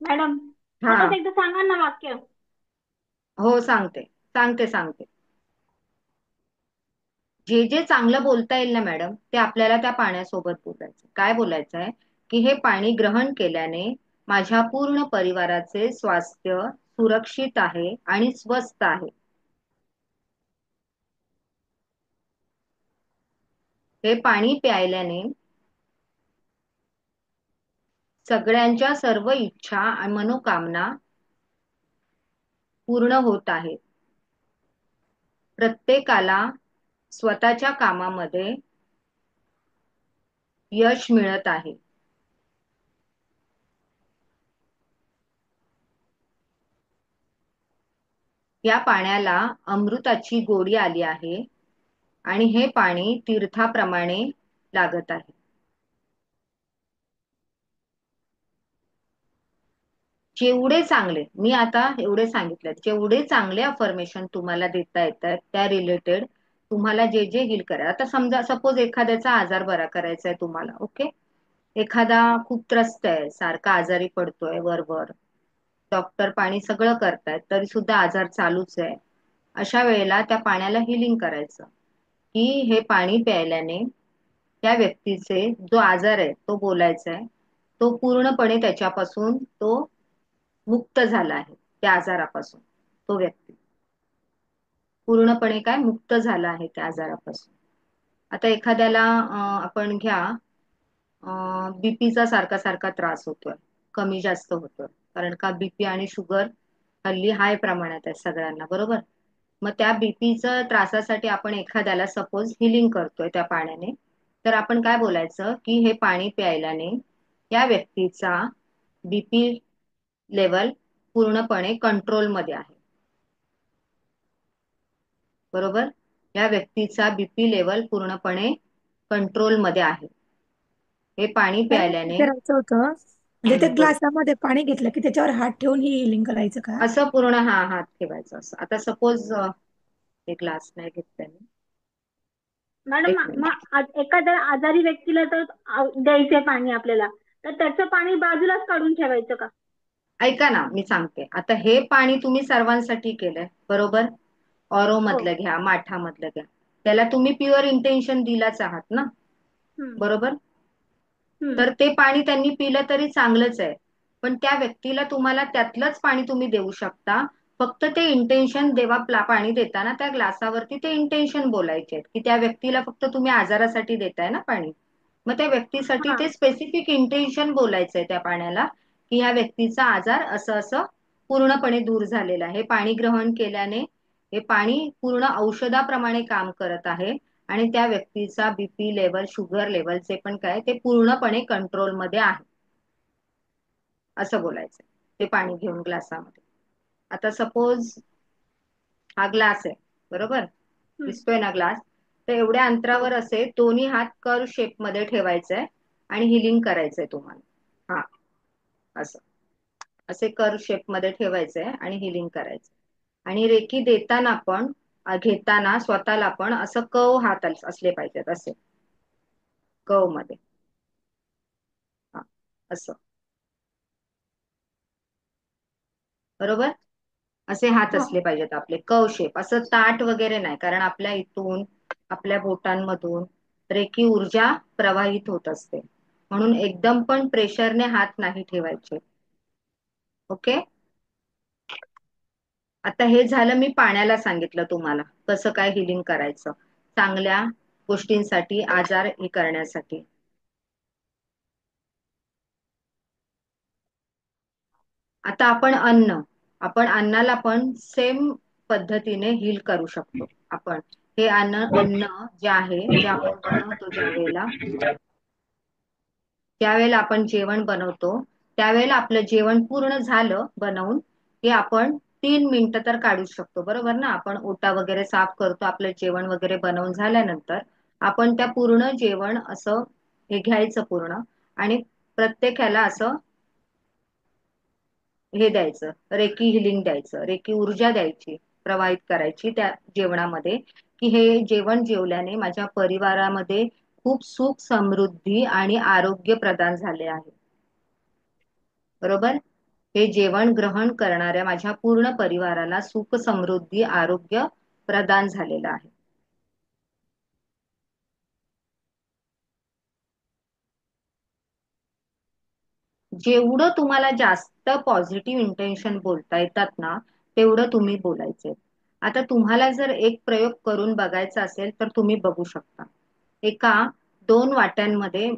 मॅडम हा. परत एकदा सांगा ना वाक्य. हो सांगते सांगते सांगते. जे जे चांगलं बोलता येईल ना मॅडम ते आपल्याला त्या पाण्यासोबत बोलायचं. काय बोलायचं आहे की हे पाणी ग्रहण केल्याने माझ्या पूर्ण परिवाराचे स्वास्थ्य सुरक्षित आहे आणि स्वस्थ आहे. हे पाणी प्यायल्याने सगळ्यांच्या सर्व इच्छा आणि मनोकामना पूर्ण होत आहेत. प्रत्येकाला स्वतःच्या कामामध्ये यश मिळत आहे. या पाण्याला अमृताची गोडी आली आहे आणि हे पाणी तीर्थाप्रमाणे लागत आहे. जेवढे चांगले मी आता एवढे सांगितले जेवढे चांगले अफर्मेशन तुम्हाला देता येतात त्या रिलेटेड तुम्हाला जे जे हील करा. आता समजा सपोज एखाद्याचा आजार बरा करायचा आहे तुम्हाला. ओके. एखादा खूप त्रस्त आहे सारखा आजारी पडतोय वरवर डॉक्टर पाणी सगळं करतायत तरी सुद्धा आजार चालूच आहे. अशा वेळेला त्या पाण्याला हिलिंग करायचं, की हे पाणी प्यायल्याने त्या व्यक्तीचे जो आजार आहे तो बोलायचा आहे, तो पूर्णपणे त्याच्यापासून तो मुक्त झाला आहे, त्या आजारापासून. तो व्यक्ती पूर्णपणे काय मुक्त झाला आहे त्या आजारापासून. आता एखाद्याला आपण घ्या, बीपीचा सारखा सारखा त्रास होतोय, कमी जास्त होतोय, कारण का बीपी आणि शुगर हल्ली हाय प्रमाणात आहे सगळ्यांना, बरोबर. मग त्या बीपीच्या त्रासासाठी आपण एखाद्याला सपोज हिलिंग करतोय त्या पाण्याने, तर आपण काय बोलायचं, की हे पाणी प्यायल्याने या व्यक्तीचा बीपी लेवल पूर्णपणे कंट्रोलमध्ये आहे, बरोबर. या व्यक्तीचा बीपी लेवल पूर्णपणे कंट्रोलमध्ये आहे, हे पाणी मॅडम मला प्यायल्याने. विचारायचं होतं, म्हणजे त्या बोल. ग्लासामध्ये पाणी घेतलं की त्याच्यावर हात ठेवून ही हिलिंग करायचं का? असं पूर्ण हात ठेवायचं असं. आता सपोज एक ग्लास नाही घेतलाय मी. मॅडम, एक मिनिट. एखाद्या आजारी व्यक्तीला तर द्यायचंय पाणी आपल्याला, तर त्याचं पाणी बाजूलाच काढून ठेवायचं का? ऐका ना, मी सांगते. आता हे पाणी तुम्ही सर्वांसाठी केलंय, बरोबर. ऑरो हो. मधलं घ्या, माठा मधलं घ्या, त्याला तुम्ही प्युअर इंटेन्शन दिलाच आहात ना, हम्म. बरोबर. हम्म. तर ते पाणी त्यांनी पिलं तरी चांगलंच आहे, पण त्या व्यक्तीला तुम्हाला त्यातलंच पाणी तुम्ही देऊ शकता. फक्त ते इंटेन्शन देवा, पाणी देताना त्या ग्लासावरती ते इंटेन्शन बोलायचे, की त्या व्यक्तीला फक्त तुम्ही आजारासाठी देताय ना पाणी. मग त्या व्यक्तीसाठी हा. ते स्पेसिफिक इंटेन्शन बोलायचंय त्या पाण्याला, की ह्या व्यक्तीचा आजार असं असं पूर्णपणे दूर झालेला आहे. हे पाणी ग्रहण केल्याने हे पाणी पूर्ण औषधाप्रमाणे काम करत आहे, आणि त्या व्यक्तीचा बीपी लेवल, शुगर लेवल जे पण काय ते पूर्णपणे कंट्रोलमध्ये आहे, असं बोलायचं ते पाणी घेऊन ग्लासामध्ये. आता सपोज हा ग्लास आहे, बरोबर. हम्म. दिसतोय ना ग्लास. तर एवढ्या हो. अंतरावर असे दोन्ही हात कर्व शेप मध्ये ठेवायचंय आणि हिलिंग करायचंय तुम्हाला. हा, असं असे कर्व शेप मध्ये ठेवायचंय आणि हिलिंग करायचंय. आणि रेकी देताना पण, घेताना स्वतःला पण असं कव हात असले पाहिजेत, असे कव मध्ये. हा, असं, बरोबर. असे हात हो. असले पाहिजेत आपले, कव शेप, असं ताट वगैरे नाही, कारण आपल्या इथून, आपल्या बोटांमधून रेखी ऊर्जा प्रवाहित होत असते, म्हणून एकदम पण प्रेशरने हात नाही ठेवायचे. ओके. आता हे झालं, मी पाण्याला सांगितलं तुम्हाला कसं काय हिलिंग करायचं चांगल्या गोष्टींसाठी, आजार हे करण्यासाठी. आता आपण अन्नाला पण सेम पद्धतीने हील करू शकतो आपण. हे अन्न अन्न जे आहे, जे आपण बनवतो ज्यावेळेला आपण जेवण बनवतो, त्यावेळेला आपलं जेवण पूर्ण झालं बनवून, की आपण 3 मिनिटं तर काढू शकतो, बरोबर ना. आपण ओटा वगैरे साफ करतो आपलं जेवण वगैरे बनवून झाल्यानंतर, आपण त्या पूर्ण जेवण असं हे घ्यायचं पूर्ण, आणि प्रत्येक ह्याला असं हे द्यायचं, रेकी हिलिंग द्यायचं, रेकी ऊर्जा द्यायची, प्रवाहित करायची त्या जेवणामध्ये, की हे जेवण जेवल्याने माझ्या परिवारामध्ये खूप सुख समृद्धी आणि आरोग्य प्रदान झाले आहे, बरोबर. हे जेवण ग्रहण करणाऱ्या माझ्या पूर्ण परिवाराला सुख समृद्धी आरोग्य प्रदान झालेलं आहे. जेवढं तुम्हाला जास्त पॉझिटिव्ह इंटेन्शन बोलता येतात ना, तेवढं तुम्ही बोलायचे. आता तुम्हाला जर एक प्रयोग करून बघायचा असेल तर तुम्ही बघू शकता. एका 2 वाट्यांमध्ये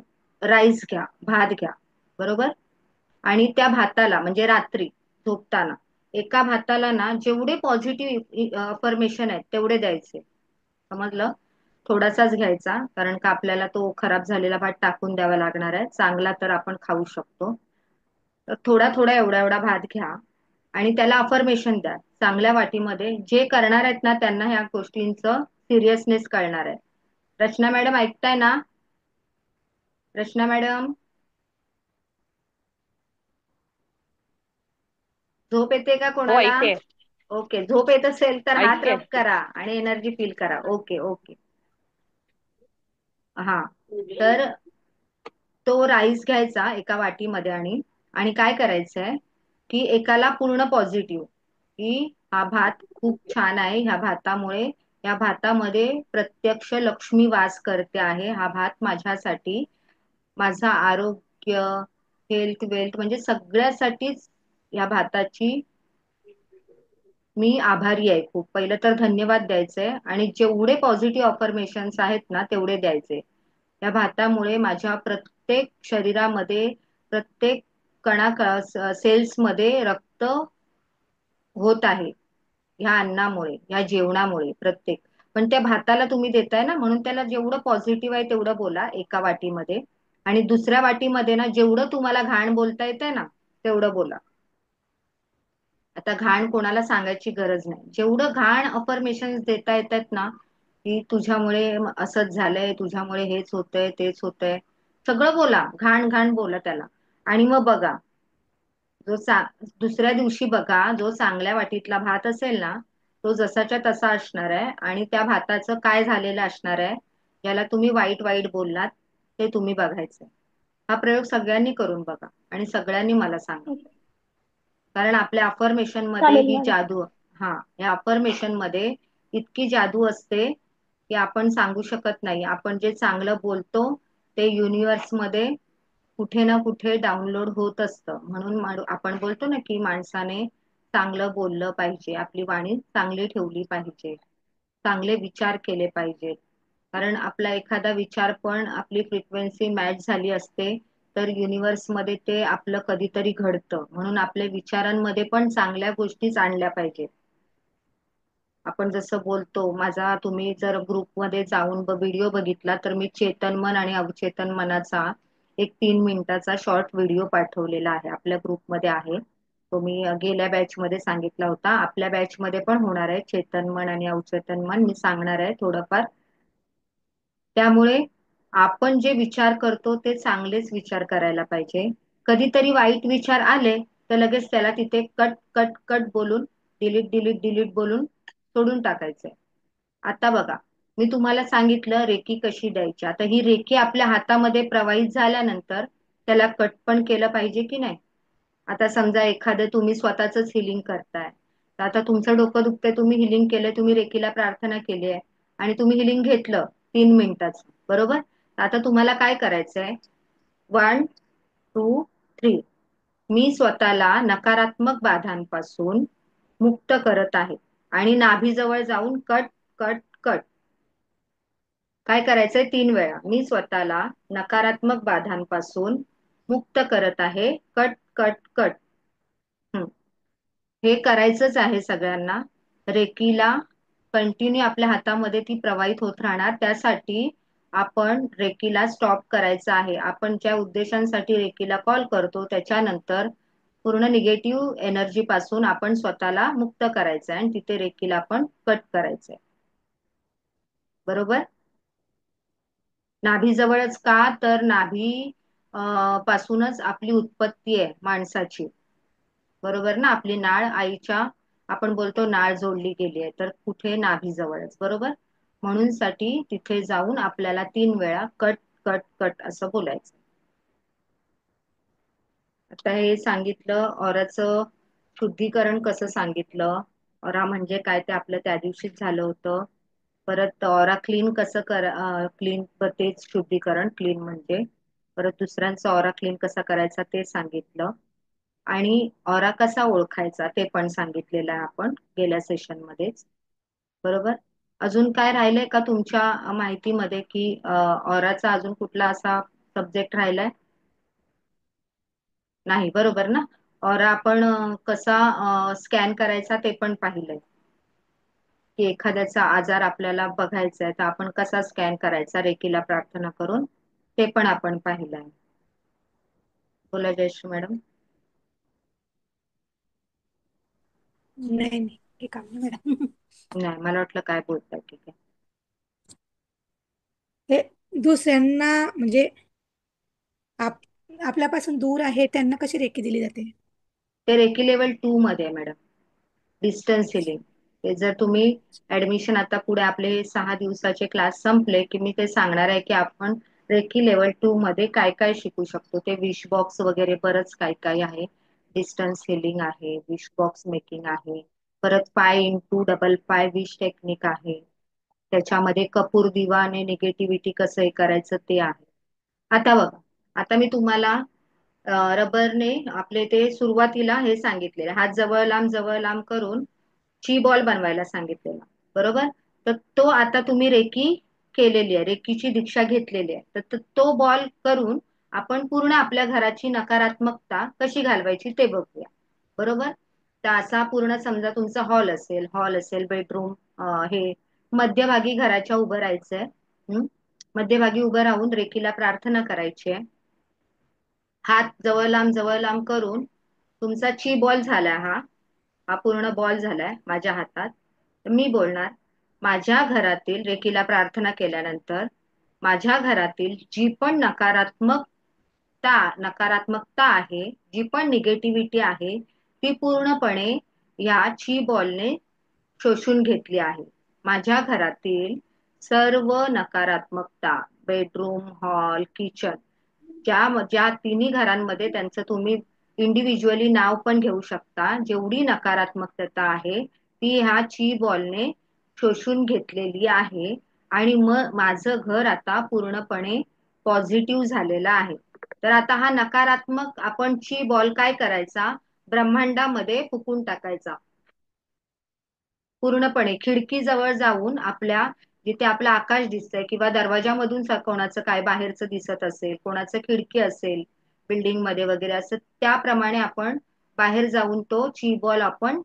राईस घ्या, भात घ्या, बरोबर. आणि त्या भाताला म्हणजे रात्री झोपताना एका भाताला ना जेवढे पॉझिटिव्ह अफर्मेशन आहेत तेवढे द्यायचे, समजलं. थोडासाच घ्यायचा, कारण का आपल्याला तो खराब झालेला भात टाकून द्यावा लागणार आहे, चांगला तर आपण खाऊ शकतो. तर थोडा थोडा एवढा एवढा भात घ्या आणि त्याला अफर्मेशन द्या चांगल्या वाटीमध्ये. जे करणार आहेत ना त्यांना ह्या गोष्टींचं सिरियसनेस कळणार आहे. रचना मॅडम ऐकताय ना? रचना मॅडम, झोप येते का हो, कोणाला? ऐकते. ओके, झोप येत असेल तर हात ऐकते. रब करा आणि एनर्जी फील करा. Okay okay. हा, तर तो राईस घ्यायचा एका वाटीमध्ये, आणि आणि काय करायचंय, की एकाला पूर्ण पॉझिटिव्ह, की हा भात खूप छान आहे. या भातामध्ये प्रत्यक्ष लक्ष्मी वास करते आहे. हा भात माझ्यासाठी, माझं आरोग्य, हेल्थ वेल्थ म्हणजे सगळ्यासाठीच या भाताची मी आभारी आहे खूप. पहिलं तर धन्यवाद द्यायचंय आणि जेवढे पॉझिटिव्ह अफर्मेशन्स आहेत ना तेवढे द्यायचे. या भातामुळे माझ्या प्रत्येक शरीरामध्ये, प्रत्येक सेल्स मध्ये रक्त होत आहे ह्या अन्नामुळे, ह्या जेवणामुळे प्रत्येक. पण त्या भाताला तुम्ही देताय ना, म्हणून त्याला जेवढं पॉझिटिव्ह आहे तेवढं बोला एका वाटीमध्ये. आणि दुसऱ्या वाटीमध्ये ना जेवढं तुम्हाला घाण बोलता येतंय ना तेवढं बोला. आता घाण कोणाला सांगायची गरज नाही. जेवढं घाण अफर्मेशन देता येतात ना, की तुझ्यामुळे असंच झालंय, तुझ्यामुळे हेच होतंय, तेच होतंय, सगळं बोला, घाण घाण बोला त्याला. आणि मग बघा, जो दुसऱ्या दिवशी बघा, जो चांगल्या वाटीतला भात असेल ना तो जसाच्या तसा असणार आहे आणि त्या भाताचं काय झालेलं असणार आहे, ज्याला तुम्ही वाईट वाईट बोललात ते तुम्ही बघायचंय. हा प्रयोग सगळ्यांनी करून बघा आणि सगळ्यांनी मला सांगा. कारण आपल्या अफर्मेशन मध्ये चालेल ही मॅडम. जादू, हा, या अफर्मेशन मध्ये इतकी जादू असते की आपण सांगू शकत नाही. आपण जे चांगलं बोलतो ते युनिवर्स मध्ये कुठे ना कुठे डाउनलोड होत असतं. म्हणून आपण बोलतो ना की माणसाने चांगलं बोललं पाहिजे, आपली वाणी चांगली ठेवली पाहिजे, चांगले विचार केले पाहिजेत. कारण आपला एखादा विचार पण आपली फ्रिक्वेन्सी मॅच झाली असते तर युनिवर्स मध्ये ते आपलं कधीतरी घडतं. म्हणून आपल्या विचारांमध्ये पण चांगल्या गोष्टीच आणल्या पाहिजेत. आपण जसं बोलतो, माझा तुम्ही जर ग्रुपमध्ये जाऊन व्हिडिओ बघितला तर मी चेतन मन आणि अवचेतन मनाचा एक 3 मिनिटाचा शॉर्ट व्हिडिओ पाठवलेला आहे, आपल्या ग्रुपमध्ये आहे तो. मी गेल्या बॅच मध्ये सांगितला होता, आपल्या बॅच मध्ये पण होणार आहे चेतन मन आणि अवचेतन मन, मी सांगणार आहे थोडंफार. त्यामुळे आपण जे विचार करतो ते चांगलेच विचार करायला पाहिजे. कधीतरी वाईट विचार आले तर लगेच त्याला तिथे कट कट कट बोलून, डिलीट डिलीट डिलीट बोलून सोडून टाकायचंय. आता बघा, मी तुम्हाला सांगितलं रेकी कशी द्यायची. आता ही रेकी आपल्या हातामध्ये प्रवाहित झाल्यानंतर त्याला कट पण केलं पाहिजे की नाही. आता समजा एखादं तुम्ही स्वतःच हिलिंग करताय, तर आता तुमचं डोकं दुखतंय, तुम्ही हिलिंग केलंय, तुम्ही रेकीला प्रार्थना केली आहे आणि तुम्ही हिलिंग घेतलं 3 मिनिटाचं, बरोबर. आता तुम्हाला काय करायचंय, 1 2 3, मी स्वतःला नकारात्मक बाधांपासून मुक्त करत आहे. आणि नाभीजवळ जाऊन कट कट कट काय करायचंय 3 वेळा, मी स्वतःला नकारात्मक बाधांपासून मुक्त करत आहे, कट कट कट. हम्म. हे करायचंच आहे सगळ्यांना. रेकीला कंटिन्यू आपल्या हातामध्ये ती प्रवाहित होत राहणार. त्यासाठी आपण रेकीला स्टॉप करायचं आहे. आपण ज्या उद्देशांसाठी रेकीला कॉल करतो त्याच्यानंतर पूर्ण निगेटिव्ह एनर्जी पासून आपण स्वतःला मुक्त करायचं आहे आणि तिथे रेकीला आपण कट करायचंय, बरोबर. नाभीजवळच का, तर नाभी पासूनच आपली उत्पत्ती आहे माणसाची, बरोबर ना. आपली नाळ आईच्या, आपण बोलतो नाळ जोडली गेली आहे, तर कुठे, नाभीजवळच, बरोबर. म्हणून साठी तिथे जाऊन आपल्याला 3 वेळा कट कट कट असं बोलायचं. आता हे सांगितलं ऑराचं शुद्धीकरण कसं सांगितलं. ऑरा म्हणजे काय ते आपलं त्या दिवशीच झालं होतं. परत ऑरा क्लीन कसं क्लीन, तेच शुद्धीकरण क्लीन म्हणजे. परत दुसऱ्यांचा ऑरा क्लीन कसा करायचा ते सांगितलं. आणि ऑरा कसा ओळखायचा ते पण सांगितलेलं आहे आपण गेल्या सेशन मध्येच, बरोबर. अजून काय राहिलंय का तुमच्या माहितीमध्ये की ऑराचा अजून कुठला असा सब्जेक्ट राहिलाय. नाही, बरोबर ना. ऑरा आपण कसा स्कॅन करायचा ते पण पाहिलंय, की एखाद्याचा आजार आपल्याला बघायचा आहे तर आपण कसा स्कॅन करायचा रेकीला प्रार्थना करून, ते पण आपण पाहिलंय. बोला जयश्री मॅडम. नाही नाही, हे काम नाही मॅडम. नाही, मला वाटलं काय बोलताय, ठीक आहे. हे दुसऱ्यांना म्हणजे आप आपल्यापासून दूर आहे त्यांना कशी रेकी दिली जाते. ते रेकी लेवल 2 मध्ये आहे मॅडम, डिस्टन्स हिलिंग. ते जर तुम्ही ऍडमिशन, आता पुढे आपले 6 दिवसाचे क्लास संपले की मी ते सांगणार आहे की आपण रेकी लेवल 2 मध्ये काय काय शिकू शकतो. ते विश बॉक्स वगैरे बरंच काय काय आहे. डिस्टन्स हिलिंग आहे, विश बॉक्स मेकिंग आहे, परत 5x5 विश टेक्निक आहे. त्याच्यामध्ये कपूर दिवा आणि निगेटिव्हिटी कसं हे करायचं ते आहे. आता बघा, आता मी तुम्हाला रबरने आपले ते सुरुवातीला हे सांगितलेले हात जवळ लांब करून ची बॉल बनवायला सांगितलेला, बरोबर. तर तो आता तुम्ही रेकी केलेली आहे, रेकीची दीक्षा घेतलेली आहे, तर तो बॉल करून आपण पूर्ण आपल्या घराची नकारात्मकता कशी घालवायची ते बघूया, बरोबर. तर असा पूर्ण समजा तुमचा हॉल असेल बेडरूम, हे मध्यभागी घराच्या उभं राहायचंय. मध्यभागी उभं राहून रेकीला प्रार्थना करायची आहे. हात जवळ लांब करून तुमचा ची बॉल झाला, हा हा पूर्ण बॉल झालाय माझ्या हातात. तर मी बोलणार, माझ्या घरातील रेकीला प्रार्थना केल्यानंतर माझ्या घरातील जी पण नकारात्मकता आहे, जी पण निगेटिव्हिटी आहे, ती पूर्णपणे या ची बॉलने शोषून घेतली आहे. माझ्या घरातील सर्व नकारात्मकता, बेडरूम, हॉल, किचन, ज्या ज्या तिन्ही घरांमध्ये त्यांचं तुम्ही इंडिव्हिज्युअली नाव पण घेऊ शकता, जेवढी नकारात्मकता आहे ती ह्या ची बॉलने शोषून घेतलेली आहे. आणि मग माझं घर आता पूर्णपणे पॉझिटिव्ह झालेलं आहे. तर आता हा नकारात्मक आपण ची बॉल काय करायचा, ब्रह्मांडामध्ये फुकून टाकायचा. पूर्णपणे खिडकीजवळ जाऊन आपल्या जिथे आपलं आकाश दिसतंय किंवा दरवाजामधून कोणाचं काय बाहेरचं दिसत असेल, कोणाचं खिडकी असेल बिल्डिंग मध्ये वगैरे, असं त्याप्रमाणे आपण बाहेर जाऊन तो ची बॉल आपण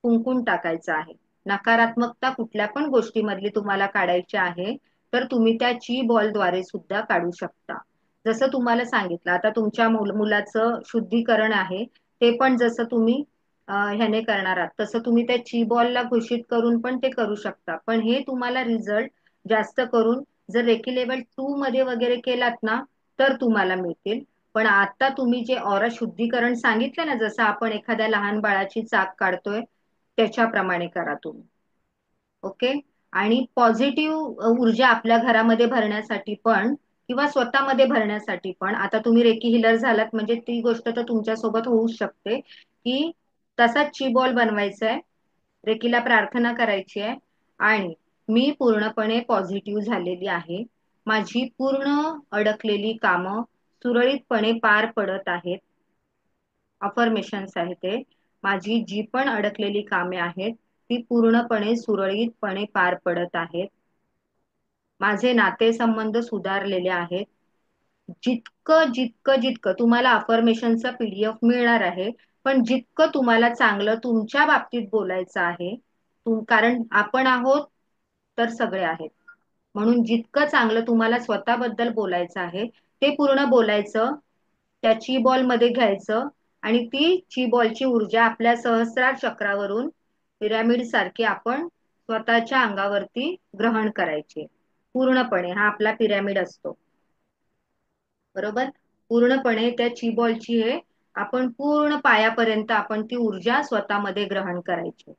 फुंकून टाकायचा आहे. नकारात्मकता कुठल्या पण गोष्टीमधली तुम्हाला काढायची आहे तर तुम्ही त्या ची बॉलद्वारे सुद्धा काढू शकता. जसं तुम्हाला सांगितलं, आता तुमच्या मुलाचं शुद्धीकरण आहे, ते पण जसं तुम्ही ह्याने करणार आहात तसं तुम्ही त्या ची बॉलला घोषित करून पण ते करू शकता. पण हे तुम्हाला रिझल्ट जास्त करून जर रेकी लेवल 2 मध्ये वगैरे केलात ना तर तुम्हाला मिळतील. पण आता तुम्ही जे ऑरा शुद्धीकरण सांगितलं ना, जसं आपण एखाद्या लहान बाळाची चाक काढतोय त्याच्याप्रमाणे करा तुम्ही. ओके. आणि पॉझिटिव्ह ऊर्जा आपल्या घरामध्ये भरण्यासाठी पण किंवा स्वतःमध्ये भरण्यासाठी पण, आता तुम्ही रेकी हिलर झालात म्हणजे ती गोष्ट तर तुमच्या सोबत होऊ शकते की तसाच ची बॉल बनवायचा आहे, रेकीला प्रार्थना करायची आहे आणि मी पूर्णपणे पॉझिटिव्ह झालेली आहे. माझी पूर्ण अडकलेली कामं सुरळीतपणे पार पडत आहेत. अफर्मेशन्स आहे ते, माझी जी पण अडकलेली कामे आहेत ती पूर्णपणे सुरळीतपणे पार पडत आहेत. माझे नातेसंबंध सुधारलेले आहेत. जितकं तुम्हाला अफर्मेशनचा पीडीएफ मिळणार आहे, पण जितकं तुम्हाला चांगलं तुमच्या बाबतीत बोलायचं आहे, कारण आपण आहोत तर सगळे आहेत, म्हणून जितकं चांगलं तुम्हाला स्वतःबद्दल बोलायचं आहे ते पूर्ण बोलायचं, त्या ची बॉल मध्ये घ्यायचं आणि ती ची बॉलची ऊर्जा आपल्या सहस्रार चक्रावरून पिरामिड सारखी आपण स्वतःच्या अंगावरती ग्रहण करायची. पूर्णपणे हा आपला पिरामिड असतो, बरोबर. पूर्णपणे त्या ची बॉलची हे आपण पूर्ण पायापर्यंत आपण ती ऊर्जा स्वतःमध्ये ग्रहण करायची.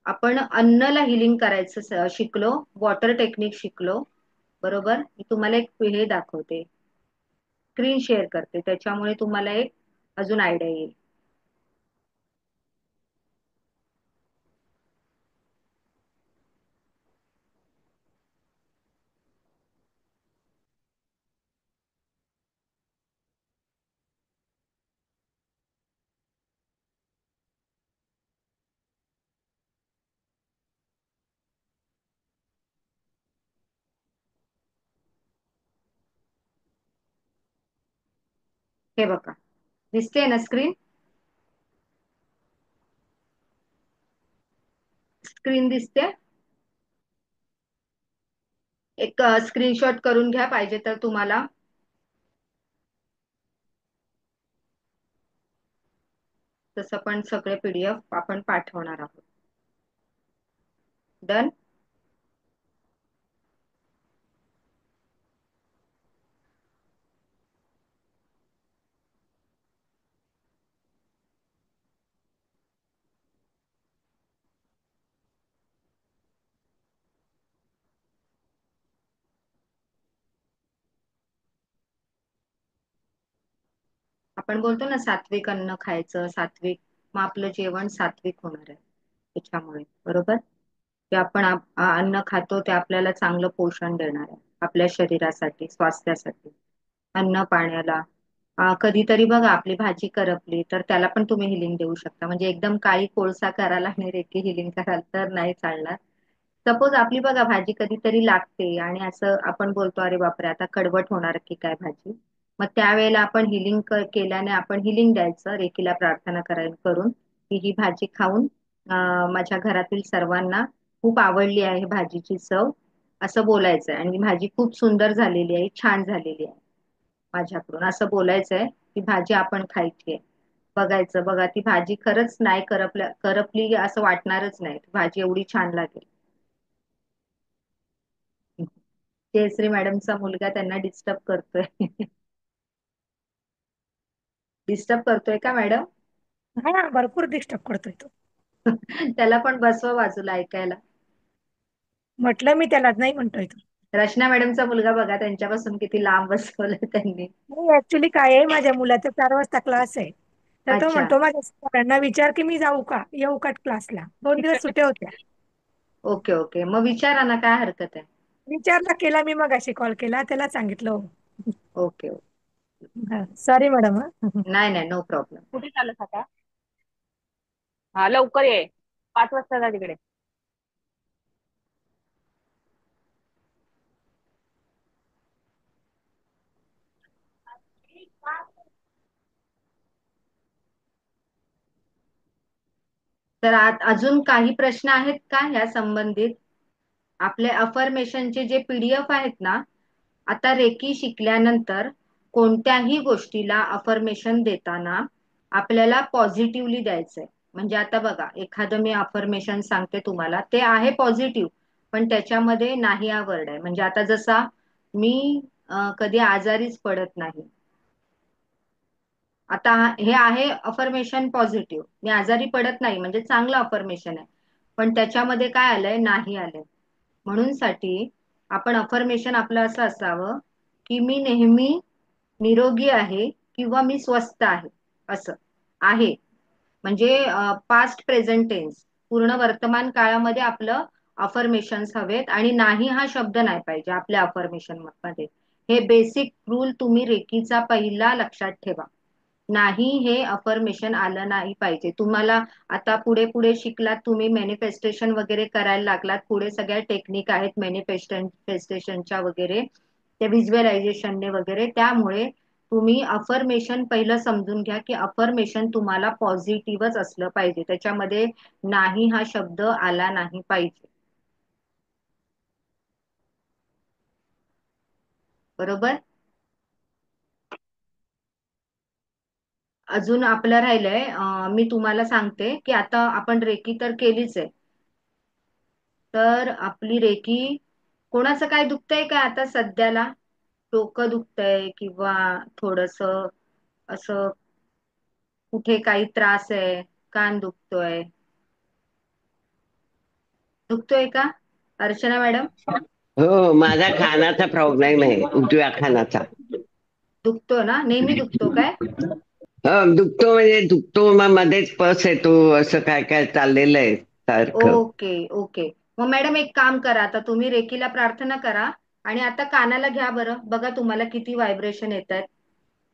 आपण अन्नला हिलिंग करायचं शिकलो, वॉटर टेक्निक शिकलो, बरोबर. मी तुम्हाला एक हे दाखवते, स्क्रीन शेअर करते, त्याच्यामुळे तुम्हाला एक अजून आयडिया येईल. हे बघा, दिसते ना स्क्रीन, स्क्रीन दिसते. एक स्क्रीनशॉट करून घ्या पाहिजे तर तुम्हाला. तसं पण सगळे पीडीएफ आपण पाठवणार आहोत. डन. आपण बोलतो ना सात्विक अन्न खायचं, सात्विक, मग आपलं जेवण सात्विक होणार आहे त्याच्यामुळे, बरोबर. जे आपण अन्न खातो ते आपल्याला चांगलं पोषण देणार आहे आपल्या शरीरासाठी, स्वास्थ्यासाठी, अन्न पाण्याला. कधीतरी बघा आपली भाजी करपली तर त्याला पण तुम्ही हिलिंग देऊ शकता. म्हणजे एकदम काळी कोळसा करायला आणि रेकी हिलिंग कराल तर नाही चालणार. सपोज आपली बघा भाजी कधीतरी लागते आणि असं आपण बोलतो अरे बापरे आता कडवट होणार की काय भाजी, मग त्यावेळेला आपण हिलिंग केल्याने आपण हिलिंग द्यायचं, रेकीला प्रार्थना करून की ही भाजी खाऊन माझ्या घरातील सर्वांना खूप आवडली आहे भाजीची चव, असं बोलायचंय. आणि भाजी खूप सुंदर झालेली आहे, छान झालेली आहे माझ्याकडून, असं बोलायचंय. ती भाजी आपण खायची आहे. बघायचं, बघा ती भाजी खरंच नाही करपली असं वाटणारच नाही, ती भाजी एवढी छान लागेल. जयश्री मॅडमचा मुलगा त्यांना डिस्टर्ब करतोय. डिस्टर्ब करतोय का मॅडम? हा, भरपूर डिस्टर्ब करतोय तो. त्याला पण बसवा बाजूला ऐकायला. म्हटलं मी त्याला, नाही म्हणतोय तो. रचना मॅडमचा मुलगा बघा त्यांच्यापासून किती लांब बसवलं त्यांनी. नाही, ऍक्च्युली काय आहे, माझ्या मुलाचा 4 वाजता क्लास आहे. तर तो अच्छा. म्हणतो माझ्या सरांना विचार की मी जाऊ का, येऊ का क्लासला. 2 दिवस सुट्ट्या होत्या. ओके ओके, मग विचारा ना, काय हरकत आहे. विचारला केला मी, मगाशी कॉल केला त्याला, सांगितलं हो. Okay okay. Sorry madam. हा. नाही नाही, नो प्रॉब्लेम. कुठे चालत आता? हा, लवकर ये. 5 वाजता जा तिकडे. तर अजून काही प्रश्न आहेत का या संबंधित? आपले अफर्मेशनचे जे पीडीएफ आहेत ना, आता रेकी शिकल्यानंतर कोणत्याही गोष्टीला अफर्मेशन देताना आपल्याला पॉझिटिव्हली द्यायचंय. म्हणजे आता बघा, एखादं मी अफर्मेशन सांगते तुम्हाला, ते आहे पॉझिटिव्ह, पण त्याच्यामध्ये नाही हा वर्ड आहे. म्हणजे आता जसा मी कधी आजारीच पडत नाही, आता हे आहे अफर्मेशन पॉझिटिव्ह, मी आजारी पडत नाही म्हणजे चांगलं अफर्मेशन आहे, पण त्याच्यामध्ये काय आलंय, नाही आलंय. म्हणून साठी आपण अफर्मेशन आपलं असं असावं की मी नेहमी निरोगी आहे किंवा मी स्वस्थ आहे, असं आहे. म्हणजे पास्ट प्रेझेंट टेन्स, पूर्ण वर्तमान काळामध्ये आपलं अफर्मेशन्स हवेत, आणि नाही हा शब्द नाही पाहिजे आपल्या अफर्मेशन मध्ये. हे बेसिक रूल तुम्ही रेकीचा पहिला लक्षात ठेवा. नाही हे अफर्मेशन आलं नाही पाहिजे तुम्हाला. आता पुढे पुढे शिकलात तुम्ही, मॅनिफेस्टेशन वगैरे करायला लागलात, पुढे सगळ्या टेक्निक आहेत मॅनिफेस्टेशनच्या वगैरे, त्या व्हिज्युअलायझेशनने वगैरे. त्यामुळे तुम्ही अफर्मेशन पहिलं समजून घ्या की अफर्मेशन तुम्हाला पॉझिटिव्हच असलं पाहिजे, त्याच्यामध्ये नाही हा शब्द आला नाही पाहिजे, बरोबर. अजून आपलं राहिलंय, मी तुम्हाला सांगते की आता आपण रेकी तर केलीच आहे, तर आपली रेकी, कोणाचं काय दुखतंय का आता सध्याला? डोकं दुखतंय किंवा थोडस असं कुठे काही त्रास आहे, कान दुखतोय, दुखतोय का अर्चना मॅडम? हो, माझा खानाचा प्रॉब्लेम आहे, उजव्या खानाचा. दुखतो ना, नेहमी दुखतो काय? दुखतो म्हणजे दुखतो, मग मध्येच पस येतो, असं काय काय चाललेलं आहे सारखं. Okay okay. मग मॅडम एक काम करा, आता तुम्ही रेकीला प्रार्थना करा आणि आता कानाला घ्या बरं, बघा तुम्हाला किती व्हायब्रेशन येत आहेत.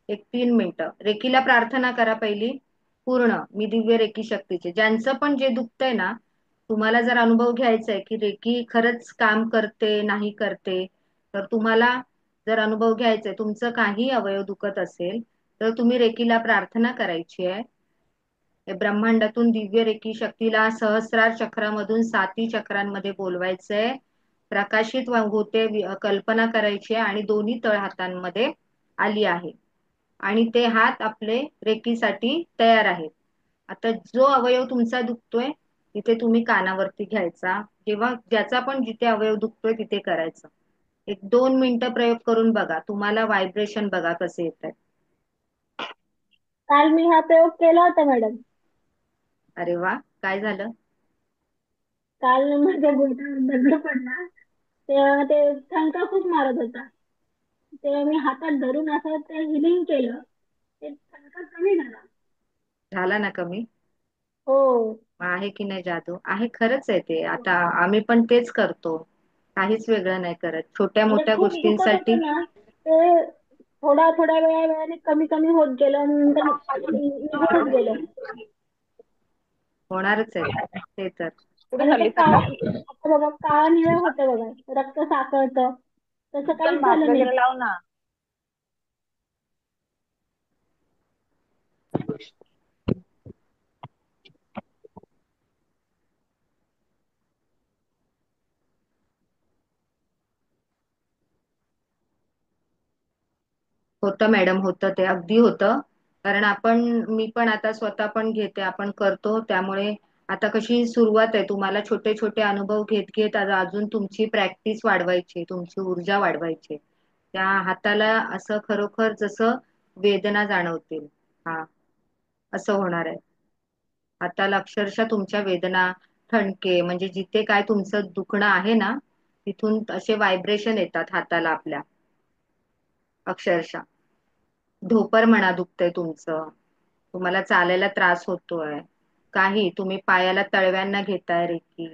एक 3 मिनिटं रेकीला प्रार्थना करा पहिली पूर्ण. मी दिव्य रेकी शक्तीचे, ज्यांचं पण जे दुखतंय ना, तुम्हाला जर अनुभव घ्यायचा आहे की रेकी खरंच काम करते नाही करते, तर तुम्हाला जर अनुभव घ्यायचा आहे, तुमचं काही अवयव दुखत असेल तर तुम्ही रेकीला प्रार्थना करायची आहे. हे ब्रह्मांडातून दिव्य रेकी शक्तीला सहस्रार चक्रामधून 7 चक्रांमध्ये बोलवायचंय, प्रकाशित होते, कल्पना करायची आहे आणि दोन्ही तळ हातांमध्ये आली आहे आणि ते हात आपले रेकीसाठी तयार आहेत. आता जो अवयव तुमचा दुखतोय तिथे तुम्ही कानावरती घ्यायचा, जेव्हा ज्याचा पण जिथे अवयव दुखतोय तिथे करायचं. एक 2 मिनिटं प्रयोग करून बघा, तुम्हाला व्हायब्रेशन बघा कसे येत आहेत. काल मी हा प्रयोग केला होता मॅडम. अरे वा, काय झालं? काल माझ्या बोटावर दगड पडला, तेव्हा ते ठणका खूप मारत होता, तेव्हा मी हातात धरून असं ते हिलिंग केलं ते ठणका कमी झाला. झाला ना कमी? हो. आहे की नाही जादू? आहे, खरंच आहे ते. आता आम्ही पण तेच करतो. काहीच वेगळं नाही करत. छोट्या म्हणजे मोठ्या खूप दुखत गोष्टींसाठी होतं ना, ते थोड्या थोड्या वेळाने कमी कमी होत गेलं आणि नंतर निघूनच गेलं. होणारच आहे ते तर. कुठे आणि ते चालली काळ, आता? आता बघा काळा निळं होतं बघा, रक्त साकळतं, तसं चल काहीच भात झालं नाही. वगैरे लाव ना. होतं मॅडम, होतं ते, अगदी होतं. कारण मी पण आता स्वतः पण घेते, आपण करतो. त्यामुळे आता कशी सुरुवात आहे, तुम्हाला छोटे छोटे अनुभव घेत घेत आता अजून तुमची प्रॅक्टिस वाढवायची, तुमची ऊर्जा वाढवायची. त्या हाताला असं खरोखर जसं वेदना जाणवतील, हा, असं होणार आहे. हाताला अक्षरशः तुमच्या वेदना, ठणके, म्हणजे जिथे काय तुमचं दुखणं आहे ना, तिथून असे व्हायब्रेशन येतात हाताला आपल्या, अक्षरशः. ढोपर म्हणा दुखतंय तुमचं, तुम्हाला चालायला त्रास होतोय, काही तुम्ही पायाला तळव्यांना घेताय रेकी,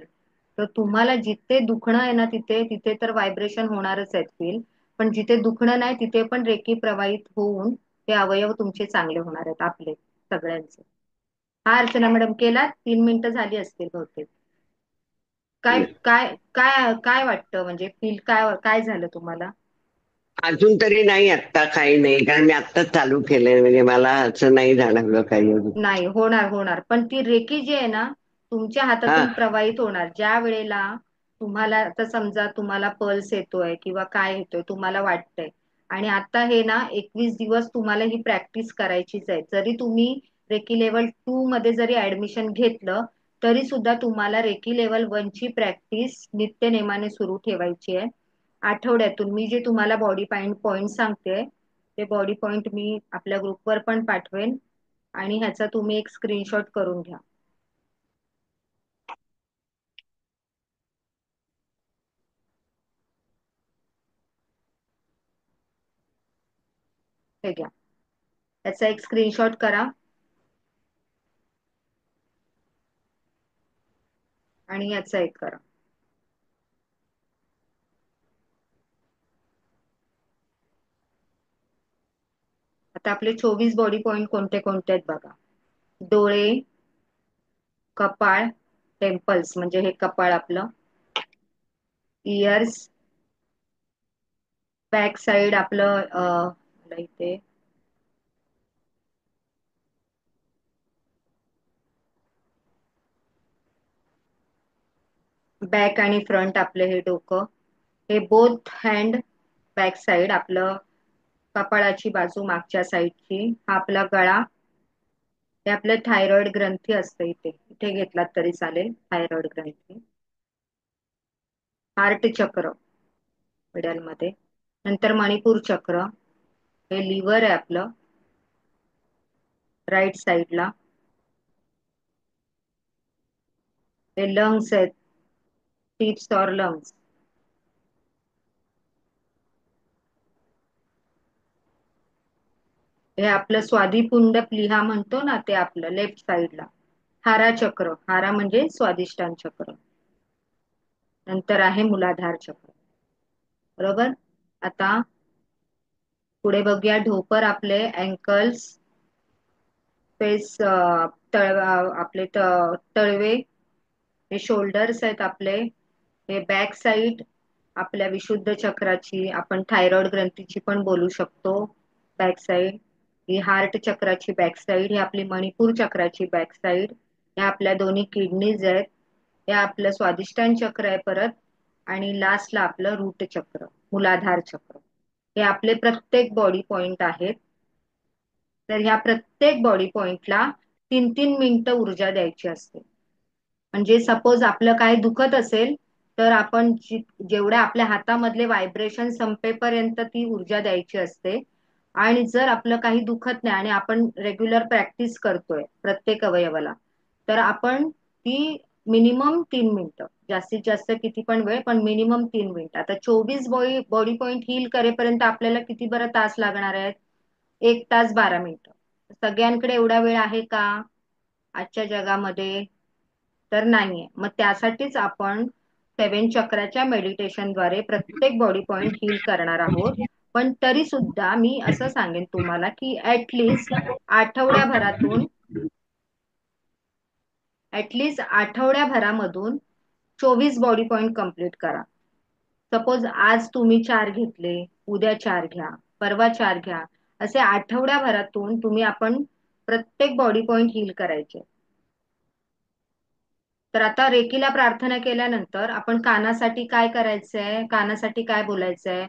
तर तुम्हाला जिथे दुखणं आहे ना, तिथे तिथे तर व्हायब्रेशन होणारच आहेत फील. पण जिथे दुखणं नाही तिथे पण रेकी प्रवाहित होऊन ते अवयव तुमचे चांगले होणार आहेत, आपले सगळ्यांचे. हा अर्चना मॅडम, केला? 3 मिनिटं झाली असतील बहुतेक. काय काय काय काय वाटतं, म्हणजे फील काय काय झालं तुम्हाला? अजून तरी नाही, आत्ता काही नाही, कारण मी आत्ताच चालू केलंय, म्हणजे मला असं नाही जाणवलं काही अजून. नाही, होणार होणार. पण ती रेकी जी आहे ना, तुमच्या हा. हातातून प्रवाहित होणार ज्या वेळेला तुम्हाला, आता समजा तुम्हाला पल्स येतोय किंवा काय येतोय तुम्हाला वाटतंय, आणि आता हे ना 21 दिवस तुम्हाला ही प्रॅक्टिस करायचीच आहे. जरी तुम्ही रेकी लेवल 2 मध्ये जरी ऍडमिशन घेतलं, तरी सुद्धा तुम्हाला रेकी लेवल 1 ची प्रॅक्टिस नित्यनेमाने सुरू ठेवायची आहे. आठवड्यातून मी जे तुम्हाला बॉडी पॉइंट सांगते, ते बॉडी पॉइंट मी आपल्या ग्रुपवर पण पाठवेन, आणि ह्याचा तुम्ही एक स्क्रीनशॉट करून घ्या. हे घ्या, याचा एक स्क्रीनशॉट करा आणि याचा एक करा. आता आपले 24 बॉडी पॉइंट कोणते कोणते आहेत बघा. डोळे, कपाळ, टेम्पल्स म्हणजे हे कपाळ आपलं, इयर्स, बॅक साइड आपलं इथे, बॅक आणि फ्रंट आपले हे डोकं, हे बोथ हँड बॅक साइड आपलं, कपाळाची बाजू मागच्या साईडची, हा आपला गळा, हे आपलं थायरॉइड ग्रंथी असते, इथे इथे घेतलात तरी चालेल, थायरॉइड ग्रंथी. हार्ट चक्र मिडल मध्ये, नंतर मणिपूर चक्र, हे लिव्हर आहे आपलं राईट साईडला, हे लंग्स आहेत, टिप्स और लंग्स, हे आपलं स्वादिपुंड प्लीहा म्हणतो ना, ते आपलं लेफ्ट साईडला. हारा चक्र, हारा म्हणजे स्वादिष्टान चक्र, नंतर आहे मूलाधार चक्र. बरोबर. आता पुढे बघूया ढोपर आपले, अँकल्स, फेस, आपले तळवे, हे शोल्डर्स आहेत आपले, हे बॅक साइड आपल्या विशुद्ध चक्राची, आपण थायरॉइड ग्रंथीची पण बोलू शकतो बॅक साइड. ही हार्ट चक्राची बॅक साइड, ही आपली मणिपूर चक्राची बॅक साइड, ह्या आपल्या दोन्ही किडनीज आहेत, हे आपलं स्वादिष्टान चक्र आहे परत, आणि लास्टला आपलं रूट चक्र, मूलाधार चक्र. हे आपले प्रत्येक बॉडी पॉइंट आहेत. तर ह्या प्रत्येक बॉडी पॉइंटला 3-3 मिनिटं ऊर्जा द्यायची असते. म्हणजे सपोज आपलं काय दुखत असेल, तर आपण जेवढ्या आपल्या हातामधले व्हायब्रेशन संपेपर्यंत ती ऊर्जा द्यायची असते. आणि जर आपलं काही दुखत नाही आणि आपण रेग्युलर प्रॅक्टिस करतोय प्रत्येक अवयवाला, तर आपण ती मिनिमम 3 मिनिटं, जास्तीत जास्त किती पण वेळ, पण मिनिमम 3 मिनिटं. आता 24 बॉडी पॉइंट हील करेपर्यंत आपल्याला किती बरं तास लागणार आहेत? 1 तास 12 मिनिटं. सगळ्यांकडे एवढा वेळ आहे का आजच्या जगामध्ये? तर नाहीये. मग त्यासाठीच आपण 7 चक्राच्या मेडिटेशनद्वारे प्रत्येक बॉडी पॉइंट हील करणार आहोत. पण तरी सुद्धा मी असं सांगेन तुम्हाला की आठवड्याभरातून आठवड्याभरामधून 24 बॉडी पॉइंट कंप्लीट करा. सपोज आज तुम्ही 4 घेतले, उद्या 4 घ्या, परवा 4 घ्या. असे आठवड्याभरातून आपण प्रत्येक बॉडी पॉइंट हील करायचे. तर आता रेकीला प्रार्थना केल्यानंतर आपण कानासाठी काय करायचंय, कानासाठी काय बोलायचंय?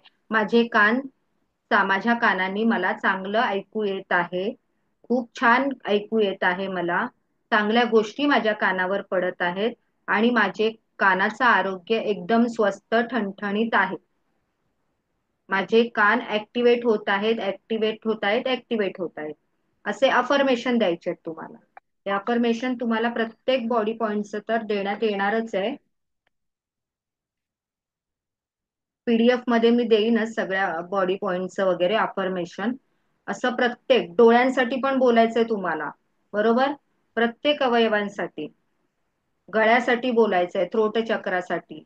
माझ्या कानांनी मला चांगलं ऐकू येत आहे, खूप छान ऐकू येत आहे, मला चांगल्या गोष्टी माझ्या कानावर पडत आहेत आणि माझे कानाचं आरोग्य एकदम स्वस्थ ठणठणीत आहे. माझे कान ऍक्टिव्हेट होत आहेत, ऍक्टिव्हेट होत आहेत, ऍक्टिव्हेट होत आहेत. असे अफर्मेशन द्यायचे आहेत तुम्हाला. हे अफर्मेशन तुम्हाला प्रत्येक बॉडी पॉइंटचं तर देण्यात येणारच आहे. PDF मध्ये मी देईनच सगळ्या बॉडी पॉइंटचं वगैरे अफर्मेशन. असं प्रत्येक डोळ्यांसाठी पण बोलायचंय तुम्हाला, बरोबर? प्रत्येक अवयवांसाठी, गळ्यासाठी बोलायचंय, थ्रोट चक्रासाठी,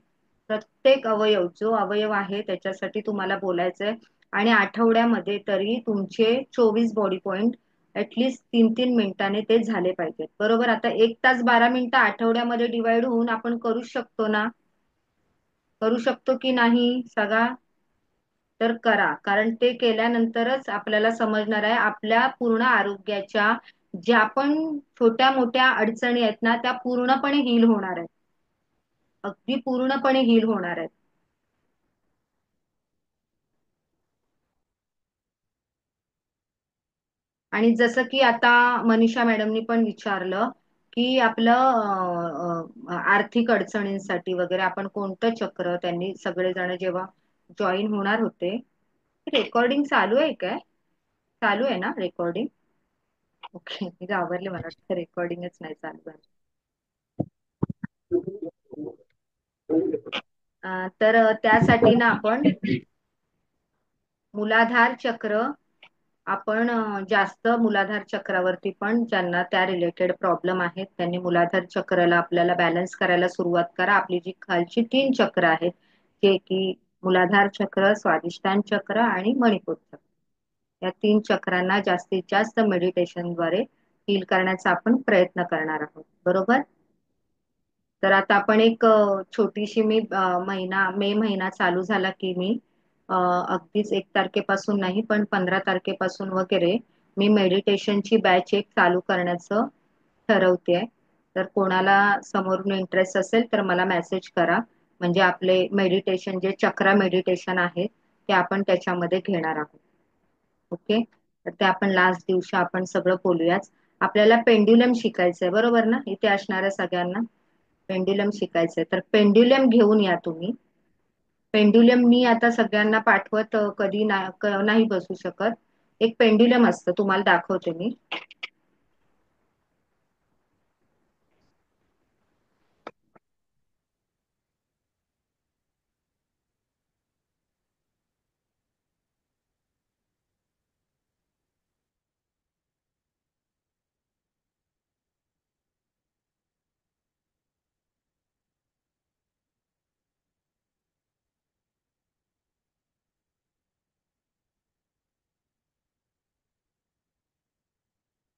प्रत्येक अवयव जो अवयव आहे त्याच्यासाठी तुम्हाला बोलायचंय. आणि आठवड्यामध्ये तरी तुमचे 24 बॉडी पॉइंट ऍटलिस्ट 3-3 मिनिटाने ते झाले पाहिजेत, बरोबर? आता 1 तास 12 मिनिटं आठवड्यामध्ये डिवाइड होऊन आपण करू शकतो ना? करू शकतो की नाही सगळा? तर करा, कारण ते केल्यानंतरच आपल्याला समजणार आहे आपल्या पूर्ण आरोग्याच्या ज्या पण छोट्या मोठ्या अडचणी आहेत ना त्या पूर्णपणे हील होणार आहेत, अगदी पूर्णपणे हील होणार आहेत. आणि जसं की आता मनीषा मॅडमनी पण विचारलं की आपलं आर्थिक अडचणींसाठी वगैरे आपण कोणतं चक्र, त्यांनी सगळेजण जेव्हा जॉईन होणार होते. रेकॉर्डिंग चालू आहे काय? चालू आहे ना रेकॉर्डिंग? ओके, मी घाबरले, मला वाटतं रेकॉर्डिंगच नाही चालू आहे. तर त्यासाठी ना आपण मूलाधार चक्र, आपण जास्त मूलाधार चक्रावरती पण ज्यांना त्या रिलेटेड प्रॉब्लेम आहेत त्यांनी मूलाधार चक्राला आपल्याला बॅलन्स करायला सुरुवात करा. आपली जी खालची 3 चक्र आहेत जे की मूलाधार चक्र, स्वादिष्टान चक्र आणि मणिपूर चक्र, या 3 चक्रांना जास्तीत जास्त मेडिटेशनद्वारे हील करण्याचा आपण प्रयत्न करणार आहोत, बरोबर? तर आता आपण एक छोटीशी मे महिना चालू झाला की मी अगदीच 1 तारखेपासून नाही पण 15 तारखेपासून वगैरे मी मेडिटेशनची बॅच एक चालू करण्याचं ठरवते. तर कोणाला समोरून इंटरेस्ट असेल तर मला मेसेज करा, म्हणजे आपले मेडिटेशन जे चक्रा मेडिटेशन आहे ते आपण त्याच्यामध्ये घेणार आहोत. ओके, तर ते आपण लास्ट दिवशी आपण सगळं बोलूयाच. आपल्याला पेंड्युलम शिकायचंय, बरोबर ना? इथे असणाऱ्या सगळ्यांना पेंड्युलम शिकायचंय, तर पेंड्युलम घेऊन या तुम्ही. पेंड्युलम मी आता सगळ्यांना पाठवत कधी नाही बसू शकत. एक पेंड्युलम असतं, तुम्हाला दाखवते मी.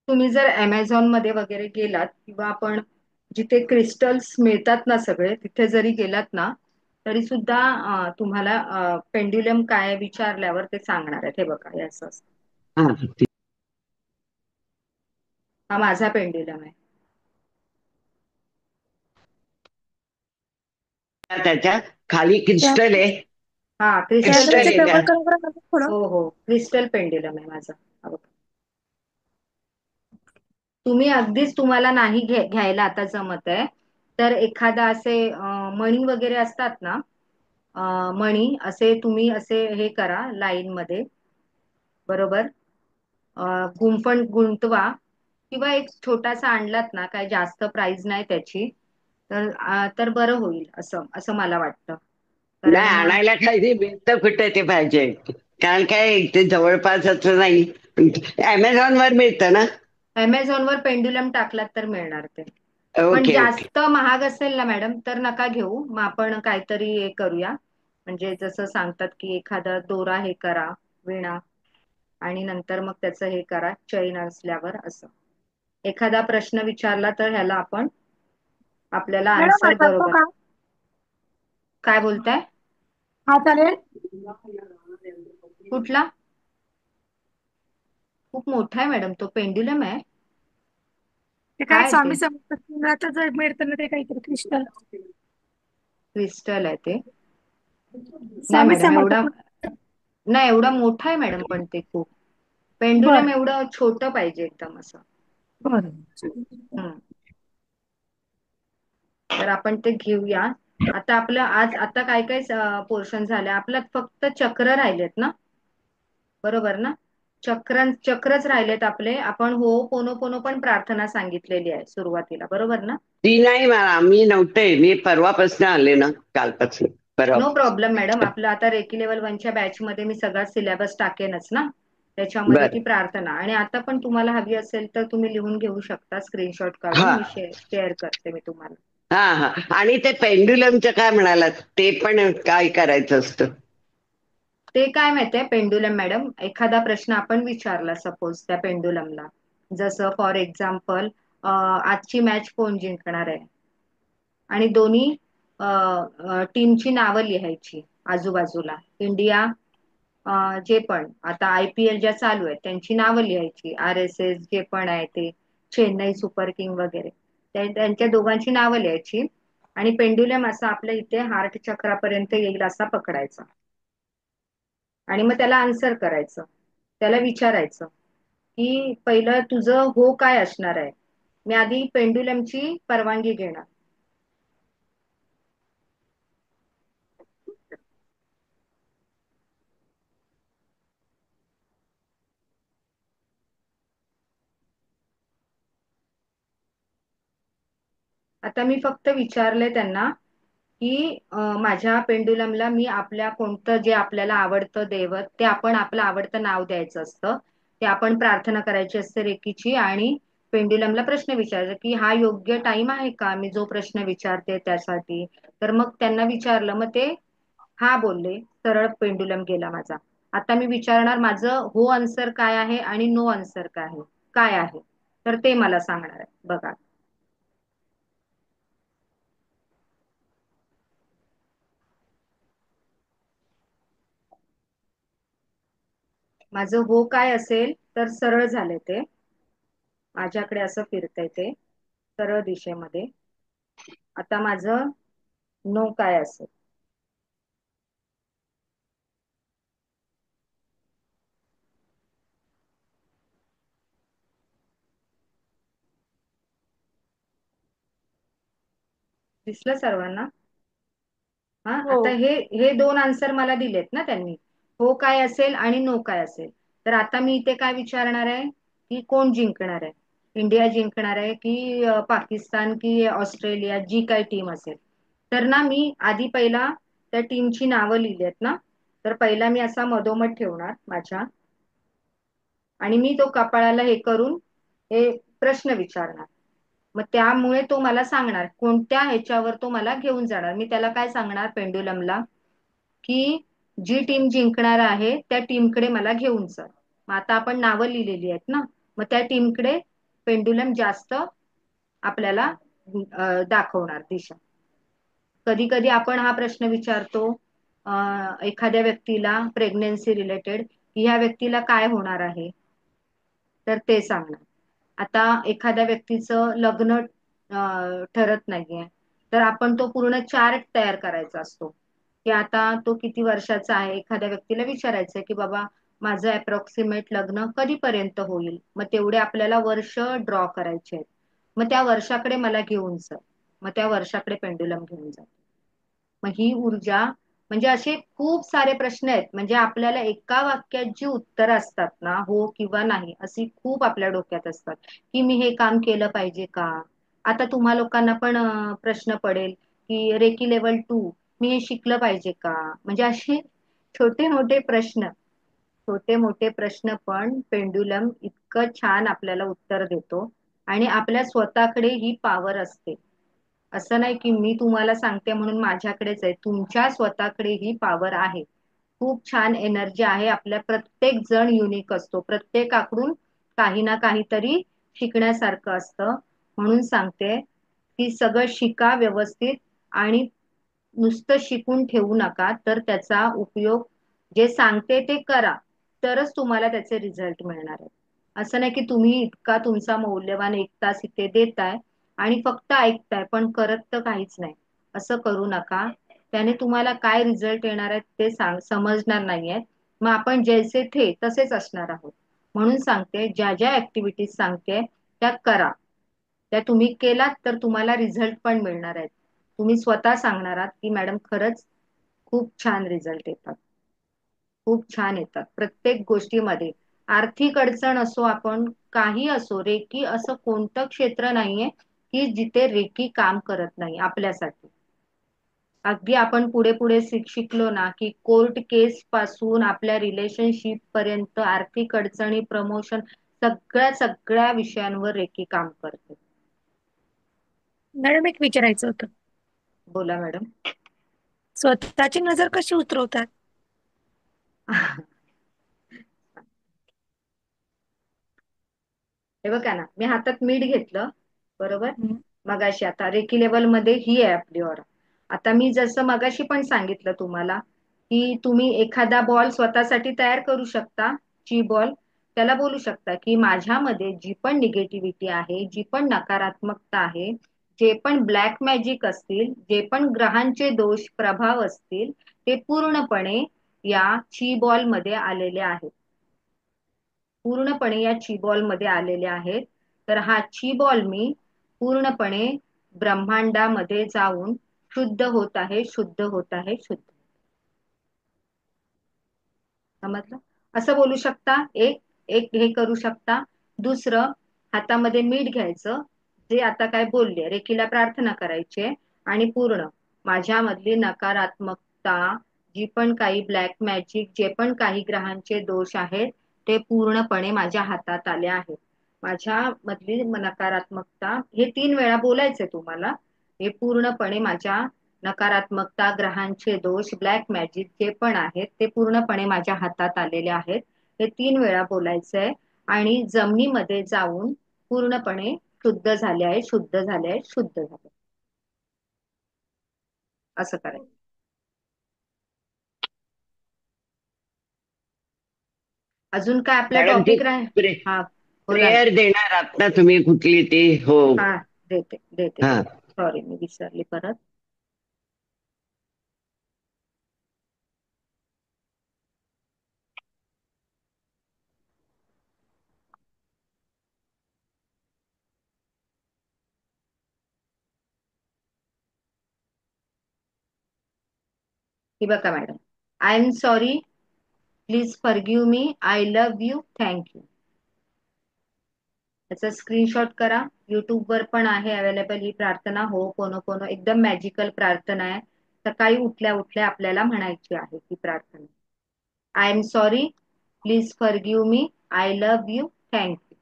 तुम्ही जर Amazon मध्ये वगैरे गेलात किंवा आपण जिथे क्रिस्टल्स मिळतात ना सगळे, तिथे जरी गेलात ना तरी सुद्धा तुम्हाला पेंड्युलम काय विचारल्यावर ते सांगणार आहेत. हे बघा, हे असं असतं. हा, हा माझा पेंड्युलम आहे. त्याच्या खाली क्रिस्टल आहे. हा क्रिस्टल क्रिस्टल आहे पेंड्युलम. का? हो हो, क्रिस्टल पेंड्युलम आहे माझा. हा बघा. तुम्ही अगदीच तुम्हाला नाही घ्यायला आता जमत आहे तर एखादा असे मणी वगैरे असतात ना, मणी असे तुम्ही असे हे करा लाईन मध्ये, बरोबर? गुंफण गुंतवा किंवा एक छोटासा आणलात ना, काय जास्त प्राइस नाही त्याची, तर बरं होईल असं असं मला वाटतं. नाही, कारण आणायला काही भेटतं कुठे ते पाहिजे, कारण काय ते जवळपासच नाही. Amazon वर मिळतं ना? अमेझॉनवर पेंड्युलम टाकलात तर मिळणार ते. पण ओके ओके. जास्त महाग असेल ना मॅडम तर नका घेऊ, मग आपण काहीतरी हे करूया. म्हणजे जसं सांगतात की एखादा दोरा हे करा, विणा, आणि नंतर मग त्याचं हे करा चैन असल्यावर असं. एखादा प्रश्न विचारला तर ह्याला आपण आपल्याला मॅडम हा आन्सर चालतो बरोबर. का? काय बोलताय? हा चालेल. कुठला? खूप मोठा आहे मॅडम, तो पेंड्युलम आहे. ते काय काय आहे ते? स्वामी समर्थ केंद्रात जर मिळतं ना ते काहीतरी क्रिस्टल. क्रिस्टल आहे ते? नाही स्वामी मॅडम समर्थ. एवढा, नाही एवढा मोठा आहे मॅडम, पण ते खूप पेंड्युलम बर एवढं छोटं पाहिजे एकदम असं. बर. हम्म. तर आपण ते घेऊया. आता आपलं आज आता काय काय पोर्शन झालं आपल्यात, फक्त चक्र राहिलेत ना, बरोबर ना? चक्रच राहिलेत आपले. आपण हो पोनो पोनो पण प्रार्थना सांगितलेली आहे सुरुवातीला, बरोबर ना? ती नाही मला, मी नव्हते, मी परवापासून आले ना, कालपासून नो परवापासून. प्रॉब्लेम मॅडम, आपलं आता रेकी लेवल 1च्या बॅच मध्ये मी सगळा सिलेबस टाकेनच ना, त्याच्यामध्ये ती बरं. प्रार्थना. आणि आता पण तुम्हाला हवी असेल तर तुम्ही लिहून घेऊ शकता, स्क्रीनशॉट काढून हा मी शेअर करते मी तुम्हाला. हा हा. आणि ते पेंड्युलमचं काय म्हणालात, ते पण काय करायचं असतं? ते काय माहितीये पेंडुलम मॅडम, एखादा प्रश्न आपण विचारला सपोज त्या पेंडुलमला, जसं फॉर एक्झाम्पल आजची मॅच कोण जिंकणार आहे, आणि दोन्ही टीमची नावं लिहायची आजूबाजूला. इंडिया जे पण आता IPL ज्या चालू आहेत त्यांची नावं लिहायची, RSS जे पण आहे ते, चेन्नई सुपर किंग वगैरे, त्यांच्या दोघांची नावं लिहायची. आणि पेंडुलम असा आपल्या इथे हार्ट चक्रापर्यंत येईल असा पकडायचा, आणि मग त्याला आन्सर करायचं. त्याला विचारायचं की पहिलं तुझं हो काय असणार आहे. मी आधी पेंडुलमची परवानगी घेणार. आता मी फक्त विचारले त्यांना की माझ्या पेंडुलमला मी आपल्या कोणतं जे आपल्याला आवडतं दैवत, ते आपण आपलं आवडतं नाव द्यायचं असतं, ते आपण प्रार्थना करायची असते रेकीची, आणि पेंडुलमला प्रश्न विचारायचा की हा योग्य टाइम आहे का मी जो प्रश्न विचारते त्यासाठी. तर मग त्यांना विचारलं, मग ते हा बोलले, सरळ पेंडुलम गेला माझा. आता मी विचारणार माझं हो आन्सर काय आहे आणि नो आन्सर काय आहे, तर ते मला सांगणार आहे. बघा, माझं हो काय असेल तर सरळ झाले ते, माझ्याकडे असं फिरतंय ते सरळ दिशेमध्ये. आता माझं नो काय असेल. दिसलं सर्वांना? हा, हो. आता हे दोन आन्सर मला दिलेत ना त्यांनी, हो काय असेल आणि नो काय असेल. तर आता मी इथे काय विचारणार आहे की कोण जिंकणार आहे, इंडिया जिंकणार आहे की पाकिस्तान की ऑस्ट्रेलिया, जी काही टीम असेल. तर ना मी आधी पहिला त्या टीमची नावं लिहिली आहेत ना, तर पहिला मी असा मधोमध ठेवणार माझ्या, आणि मी तो कपाळाला हे करून हे प्रश्न विचारणार. मग त्यामुळे तो मला सांगणार कोणत्या ह्याच्यावर तो मला घेऊन जाणार. मी त्याला काय सांगणार पेंडुलमला की जी टीम जिंकणार आहे त्या टीमकडे मला घेऊन चल. मग आता आपण नावं लिहिलेली आहेत ना, मग त्या टीमकडे पेंडुलम जास्त आपल्याला दाखवणार दिशा. कधी कधी आपण हा प्रश्न विचारतो एखाद्या व्यक्तीला प्रेग्नेन्सी रिलेटेड, की ह्या व्यक्तीला काय होणार आहे, तर ते सांगणार. आता एखाद्या व्यक्तीचं लग्न ठरत नाहीये, तर आपण तो पूर्ण चार्ट तयार करायचा असतो की आता तो किती वर्षाचा आहे. एखाद्या व्यक्तीला विचारायचंय की बाबा माझं अप्रॉक्सिमेट लग्न कधीपर्यंत होईल, मग तेवढे आपल्याला वर्ष ड्रॉ करायचे आहेत. मग त्या वर्षाकडे मला घेऊन चल, मग त्या वर्षाकडे पेंडुलम घेऊन जा. मग ही ऊर्जा, म्हणजे असे खूप सारे प्रश्न आहेत. म्हणजे आपल्याला एका वाक्यात जी उत्तरं असतात ना, हो किंवा नाही, अशी खूप आपल्या डोक्यात असतात की मी हे काम केलं पाहिजे का. आता तुम्हा लोकांना पण प्रश्न पडेल की रेकी लेवल 2 मी हे शिकलं पाहिजे का. म्हणजे असे छोटे मोठे प्रश्न छोटे मोठे प्रश्न पण पेंड्युलम इतकं छान आपल्याला उत्तर देतो आणि आपल्या स्वतःकडे ही पॉवर असते. असं नाही की मी तुम्हाला सांगते म्हणून माझ्याकडेच आहे, तुमच्या स्वतःकडे ही पॉवर आहे. खूप छान एनर्जी आहे. आपल्या प्रत्येक जण युनिक असतो, प्रत्येकाकडून काही ना काहीतरी शिकण्यासारखं असतं. म्हणून सांगते की सगळं शिका व्यवस्थित आणि नुसतं शिकून ठेवू नका, तर त्याचा उपयोग जे सांगते ते करा, तरच तुम्हाला त्याचे रिझल्ट मिळणार आहेत. असं नाही की तुम्ही इतका तुमचा मौल्यवान 1 तास इथे देताय आणि फक्त ऐकताय पण करत तर काहीच नाही. असं करू नका. त्याने तुम्हाला काय रिझल्ट येणार आहेत ते समजणार नाहीये. मग आपण जैसे थे तसेच असणार आहोत. म्हणून सांगते, ज्या ज्या ऍक्टिव्हिटीज सांगते त्या करा. त्या तुम्ही केलात तर तुम्हाला रिझल्ट पण मिळणार आहेत. तुम्ही स्वतः सांगणार आहात की मॅडम खरंच खूप छान रिझल्ट येतात. खूप छान येतात प्रत्येक गोष्टीमध्ये. आर्थिक अडचण असो, आपण काही असो, रेकी असं कोणतं क्षेत्र नाहीये की जिथे रेकी काम करत नाही आपल्यासाठी. अगदी आपण पुढे पुढे शिकलो ना की कोर्ट केस पासून आपल्या रिलेशनशिप पर्यंत आर्थिक अडचणी, प्रमोशन, सगळ्या सगळ्या विषयांवर रेकी काम करते. मॅडम, एक विचारायचं होतं. बोला मॅडम. स्वतःची नजर कशी उतरवतात? हे बघा ना, मी हातात मीठ घेतलं बरोबर. हम्म. मगाशी आता रेकी लेवल मध्ये ही आहे आपली ऑरा. आता मी जसं मगाशी पण सांगितलं तुम्हाला की तुम्ही एखादा बॉल स्वतःसाठी तयार करू शकता, ची बॉल. त्याला बोलू शकता की माझ्यामध्ये जी पण निगेटिव्हिटी आहे, जी पण नकारात्मकता आहे, जे पण ब्लॅक मॅजिक असतील, जे पण ग्रहांचे दोष प्रभाव असतील, ते पूर्णपणे या ची बॉल मध्ये आलेले आहेत. पूर्णपणे या ची बॉल मध्ये आलेले आहेत. तर हा ची बॉल मी पूर्णपणे ब्रह्मांडामध्ये जाऊन शुद्ध होत आहे, शुद्ध होत आहे, शुद्ध. समजलं? असं बोलू शकता. एक एक हे करू शकता. दुसरं, हातामध्ये मीठ घ्यायचं, जे आता काय बोलले, रेकीला प्रार्थना करायची आणि पूर्ण माझ्यामधली नकारात्मकता, जी पण काही ब्लॅक मॅजिक, जे पण काही ग्रहांचे दोष आहेत, ते पूर्णपणे माझ्या हातात आले आहेत. माझ्या मधली नकारात्मकता, हे 3 वेळा बोलायचंय तुम्हाला. हे पूर्णपणे माझ्या नकारात्मकता, ग्रहांचे दोष, ब्लॅक मॅजिक जे पण आहेत ते पूर्णपणे माझ्या हातात आलेले आहेत. हे 3 वेळा बोलायचंय आणि जमिनीमध्ये जाऊन पूर्णपणे शुद्ध झाले आहे, शुद्ध झाले आहे, शुद्ध झाले. असं करायचं. अजून काय आपला मॅडम ती टॉपिक राहील? हा, बोला ना. प्रेयर देणार आहात ना तुम्ही कुठली ती? हो. हा, देते देते हा. देते. सॉरी, मी विसरली परत. ही बघा madam. I am sorry, please forgive me, I love you, thank you. त्याचा स्क्रीनशॉट करा. युट्यूब वर पण आहे अवेलेबल ही प्रार्थना. हो पोनो पोनो, एकदम मॅजिकल प्रार्थना आहे. सकाळी उठल्या उठल्या आपल्याला म्हणायची आहे ही प्रार्थना. I am sorry, please forgive me, I love you, thank you.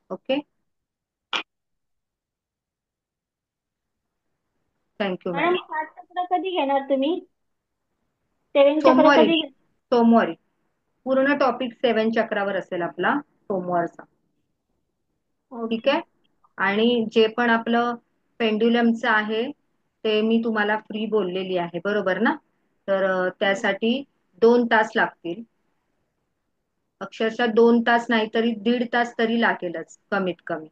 Okay, thank you madam, madam. 7 चक्र कधी घेणार तुम्ही? 7 चक्र सोमवारी, कधी सोमवारी पूर्ण टॉपिक 7 चक्रावर असेल आपला सोमवारचा. ठीक ओके. आहे. आणि जे पण आपलं पेंड्युलमचं आहे ते मी तुम्हाला फ्री बोललेली आहे बरोबर ना. तर त्यासाठी 2 तास लागतील. अक्षरशः 2 तास नाही तरी 1.5 तास तरी लागेलच कमीत कमी.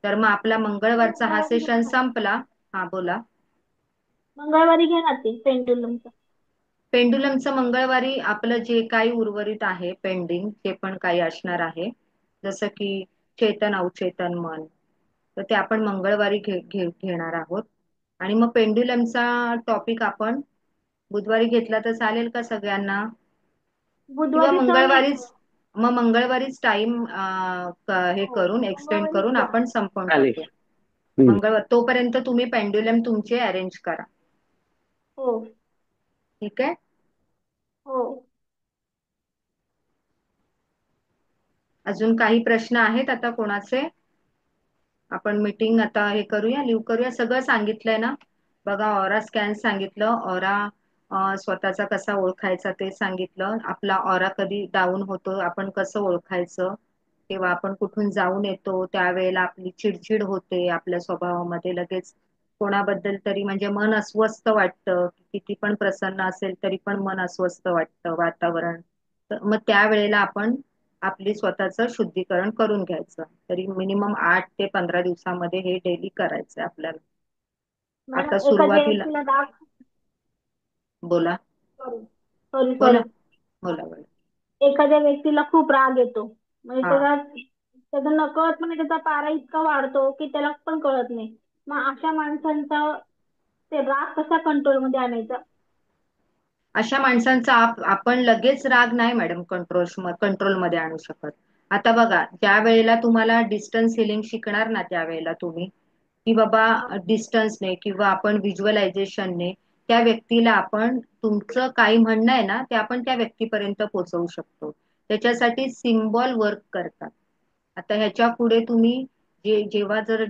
तर मग आपला मंगळवारचा हा मंगळवारी सेशन घेणार. संपला. हा बोला. मंगळवारी घेणार ते पेंडुलमचं. पेंडुलमचं मंगळवारी आपलं जे काही उर्वरित आहे पेंडिंग, जे पण काही असणार आहे, जसं की चेतन अवचेतन मन, तर ते आपण मंगळवारी घेणार आहोत. आणि मग पेंडुलमचा टॉपिक आपण बुधवारी घेतला तर चालेल का सगळ्यांना? किंवा बुधवारी चालेल. मंगळवारीच, मग मंगळवारीच टाइम हे हो, करून एक्सटेंड मंगळवारीच करून घ्या. आपण संपवून चालेल. टाकूया. हम्म. मंगळवार तोपर्यंत तुम्ही पेंडुलम तुमचे अरेंज करा. हो. ठीक आहे. हो. अजून काही प्रश्न आहेत आता कोणाचे? आपण मीटिंग आता हे करूया, लिव्ह करूया. सगळं सांगितलंय ना? बघा, ऑरा स्कॅन सांगितलं, ऑरा स्वतःचा कसा ओळखायचा ते सांगितलं, आपला ऑरा कधी डाऊन होतो आपण कसं ओळखायचं, तेव्हा आपण कुठून जाऊन येतो त्यावेळेला आपली चिडचिड होते, आपल्या स्वभावामध्ये लगेच कोणाबद्दल तरी म्हणजे मन अस्वस्थ वाटतं, किती पण प्रसन्न असेल तरी पण मन अस्वस्थ वाटतं वातावरण. तर मग त्यावेळेला आपण आपली स्वतःचं शुद्धीकरण करून घ्यायचं. तरी मिनिमम 8 ते 15 दिवसामध्ये हे डेली करायचं आपल्याला. आता मॅडम एखाद्या सुरुवातीला व्यक्तीला राग, बोला सॉरी सॉरी बोला सॉरी बोला बोला. एखाद्या व्यक्तीला खूप राग येतो, म्हणजे हा, त्याला त्याचा नकळतपणे त्याचा पारा इतका वाढतो की त्याला पण कळत नाही. मग अशा माणसांचा ते राग कसा कंट्रोल मध्ये आणायचा? अशा माणसांचा आपण लगेच राग नाही मॅडम कंट्रोलमध्ये आणू शकत. आता बघा, ज्या वेळेला तुम्हाला डिस्टन्स हिलिंग शिकणार ना त्यावेळेला तुम्ही की बाबा हा. डिस्टन्सने किंवा आपण व्हिज्युअलायझेशनने त्या व्यक्तीला आपण तुमचं काही म्हणणं आहे ना ते आपण त्या व्यक्तीपर्यंत पोहोचवू शकतो. त्याच्यासाठी सिम्बॉल वर्क करतात. आता ह्याच्या पुढे तुम्ही जेव्हा जर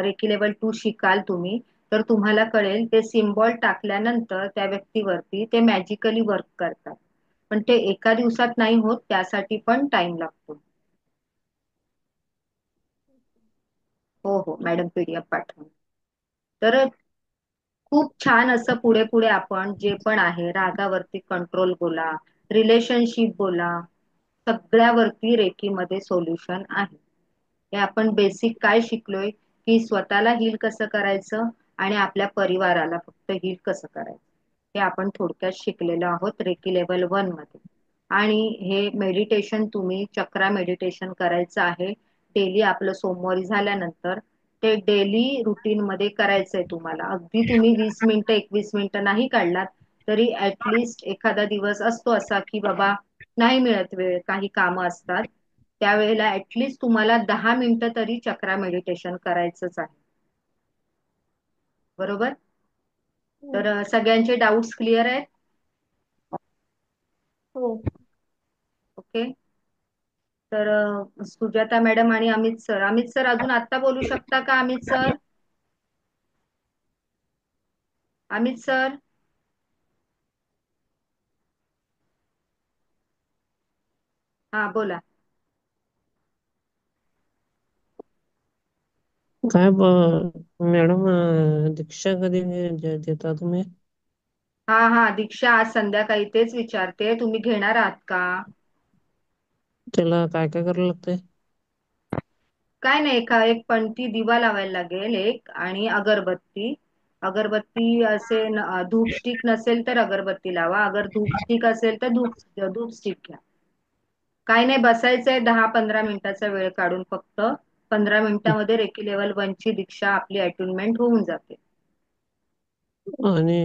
रेकी लेवल 2 शिकाल तुम्ही, तर तुम्हाला कळेल ते सिम्बॉल टाकल्यानंतर त्या व्यक्तीवरती ते मॅजिकली वर्क करतात. पण ते एका दिवसात नाही होत, त्यासाठी पण टाइम लागतो. हो हो मॅडम, पीडीएफ पाठवून. तर खूप छान असं पुढे पुढे आपण जे पण आहे रागावरती कंट्रोल बोला, रिलेशनशिप बोला, सगळ्यावरती रेकीमध्ये सोल्युशन आहे. हे आपण बेसिक काय शिकलोय की स्वतःला हील कसं करायचं आणि आपल्या परिवाराला फक्त हील कसं करायचं, हे आपण थोडक्यात शिकलेलो आहोत रेकी लेवल 1 मध्ये. आणि हे मेडिटेशन तुम्ही चक्रा मेडिटेशन करायचं आहे डेली. आपलं सोमवारी झाल्यानंतर ते डेली रुटीन मध्ये करायचंय तुम्हाला. अगदी तुम्ही 20 मिनिटं 21 मिनिटं नाही काढलात तरी ऍटलिस्ट एखादा दिवस असतो असा की बाबा नाही मिळत वेळ, काही कामं असतात, त्यावेळेला ऍटलिस्ट तुम्हाला 10 मिनिटं तरी चक्रा मेडिटेशन करायचंच आहे. बरोबर? तर सगळ्यांचे डाऊट्स क्लिअर आहेत? हो. ओके. तर सुजाता मॅडम आणि अमित सर अजून आत्ता बोलू शकता का? अमित सर हा बोला. काय मॅडम, दीक्षा कधी देता तुम्ही? हा हा, दीक्षा आज संध्याकाळी तेच विचारते, तुम्ही घेणार आहात का? त्याला काय काय करायला लागतंय? काय नाही, एक पणती दिवा लावायला लागेल एक, आणि अगरबत्ती. अगरबत्ती असेल, धूप स्टिक नसेल तर अगरबत्ती लावा, अगर धूप स्टिक असेल तर धूप स्टिक घ्या. काय नाही, बसायचंय 10-15 मिनिटाचा वेळ काढून फक्त. 15 मिनिटामध्ये रेकी लेवल 1 ची दीक्षा आपली अटेनमेंट होऊन जाते. आणि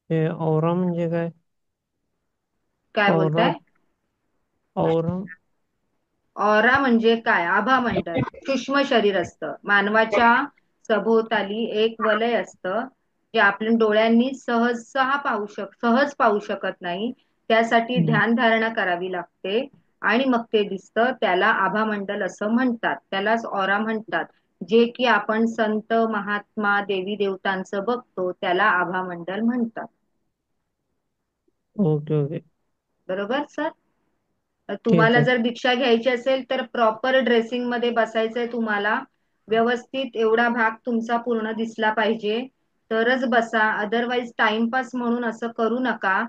हे औरा म्हणजे काय? काय औरा, बोलताय? औरा. ऑरा म्हणजे काय? आभामंडल. सूक्ष्म शरीर असतं मानवाच्या सभोवताली, एक वलय असतं जे आपण डोळ्यांनी सहज पाहू शकत नाही. त्यासाठी हम्म. ध्यान धारणा करावी लागते आणि मग ते दिसतं. त्याला आभामंडल असं म्हणतात, त्यालाच ऑरा म्हणतात. जे की आपण संत महात्मा देवी देवतांचं बघतो त्याला आभामंडल म्हणतात. Okay okay. बरोबर सर? ठीक तुम्हाला आहे. जर दीक्षा घ्यायची असेल तर प्रॉपर ड्रेसिंग मध्ये बसायचंय तुम्हाला. व्यवस्थित एवढा भाग तुमचा पूर्ण दिसला पाहिजे तरच बसा, अदरवाईज टाइमपास म्हणून असं करू नका.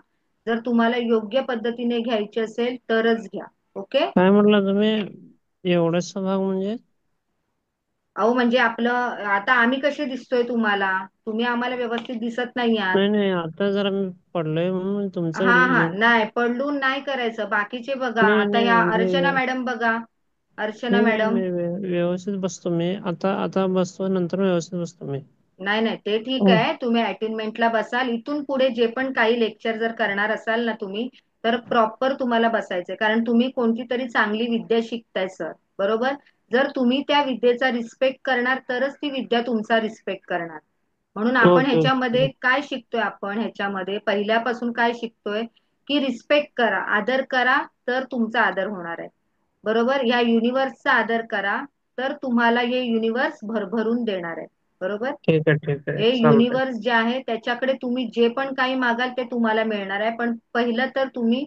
जर तुम्हाला योग्य पद्धतीने घ्यायची असेल तरच घ्या. ओके. काय म्हटलं तुम्ही? एवढासा भाग म्हणजे? अहो म्हणजे आपलं आता आम्ही कसे दिसतोय तुम्हाला? तुम्ही आम्हाला व्यवस्थित दिसत नाही आहात. नाही नाही, आता जरा मी पडलोय म्हणून तुमचं हा हा, नाही पडलून नाही करायचं. बाकीचे बघा, नाही आता नाही ह्या म्हणजे अर्चना मॅडम बघा, अर्चना नाही नाही, मॅडम. मी व्यवस्थित बसतो मी. आता बसतो, नंतर व्यवस्थित बसतो मी. नाही नाही, ते ठीक हो. आहे, तुम्ही अटेनमेंटला बसाल. इथून पुढे जे पण काही लेक्चर जर करणार असाल ना तुम्ही, तर प्रॉपर तुम्हाला बसायचंय, कारण तुम्ही कोणती तरी चांगली विद्या शिकताय सर. बरोबर? जर तुम्ही त्या विद्येचा रिस्पेक्ट करणार तरच ती विद्या तुमचा रिस्पेक्ट करणार. म्हणून आपण ओके ह्याच्यामध्ये ओके. काय शिकतोय, आपण ह्याच्यामध्ये पहिल्यापासून काय शिकतोय की रिस्पेक्ट करा, आदर करा, तर तुमचा आदर होणार आहे. बरोबर. या युनिव्हर्सचा आदर करा, तर तुम्हाला हे युनिव्हर्स भरभरून देणार आहे. बरोबर. ठीक आहे ठीक आहे हे चालतंय. युनिव्हर्स जे आहे त्याच्याकडे तुम्ही जे पण काही मागाल ते तुम्हाला मिळणार आहे. पण पहिलं तर तुम्ही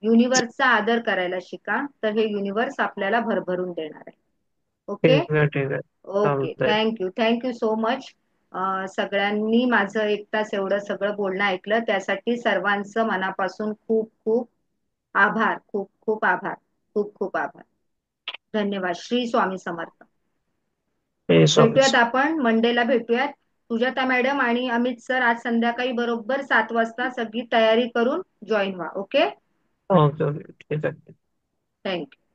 युनिव्हर्सचा आदर करायला शिका, तर हे युनिव्हर्स आपल्याला भरभरून देणार आहे. ओके. ठीक आहे ओके. चालतंय. Thank you so much. सगळ्यांनी माझं 1 तास एवढं सगळं बोलणं ऐकलं, त्यासाठी सर्वांचं मनापासून खूप खूप आभार. खूप खूप आभार. खूप खूप आभार. धन्यवाद. श्री स्वामी समर्थ. हे भेटूयात, स्वामीच. आपण मंडेला भेटूयात. सुजाता मॅडम आणि अमित सर आज संध्याकाळी बरोबर 7 वाजता सगळी तयारी करून जॉईन व्हा. ओके. ओके ओके ठीक आहे. थँक्यू.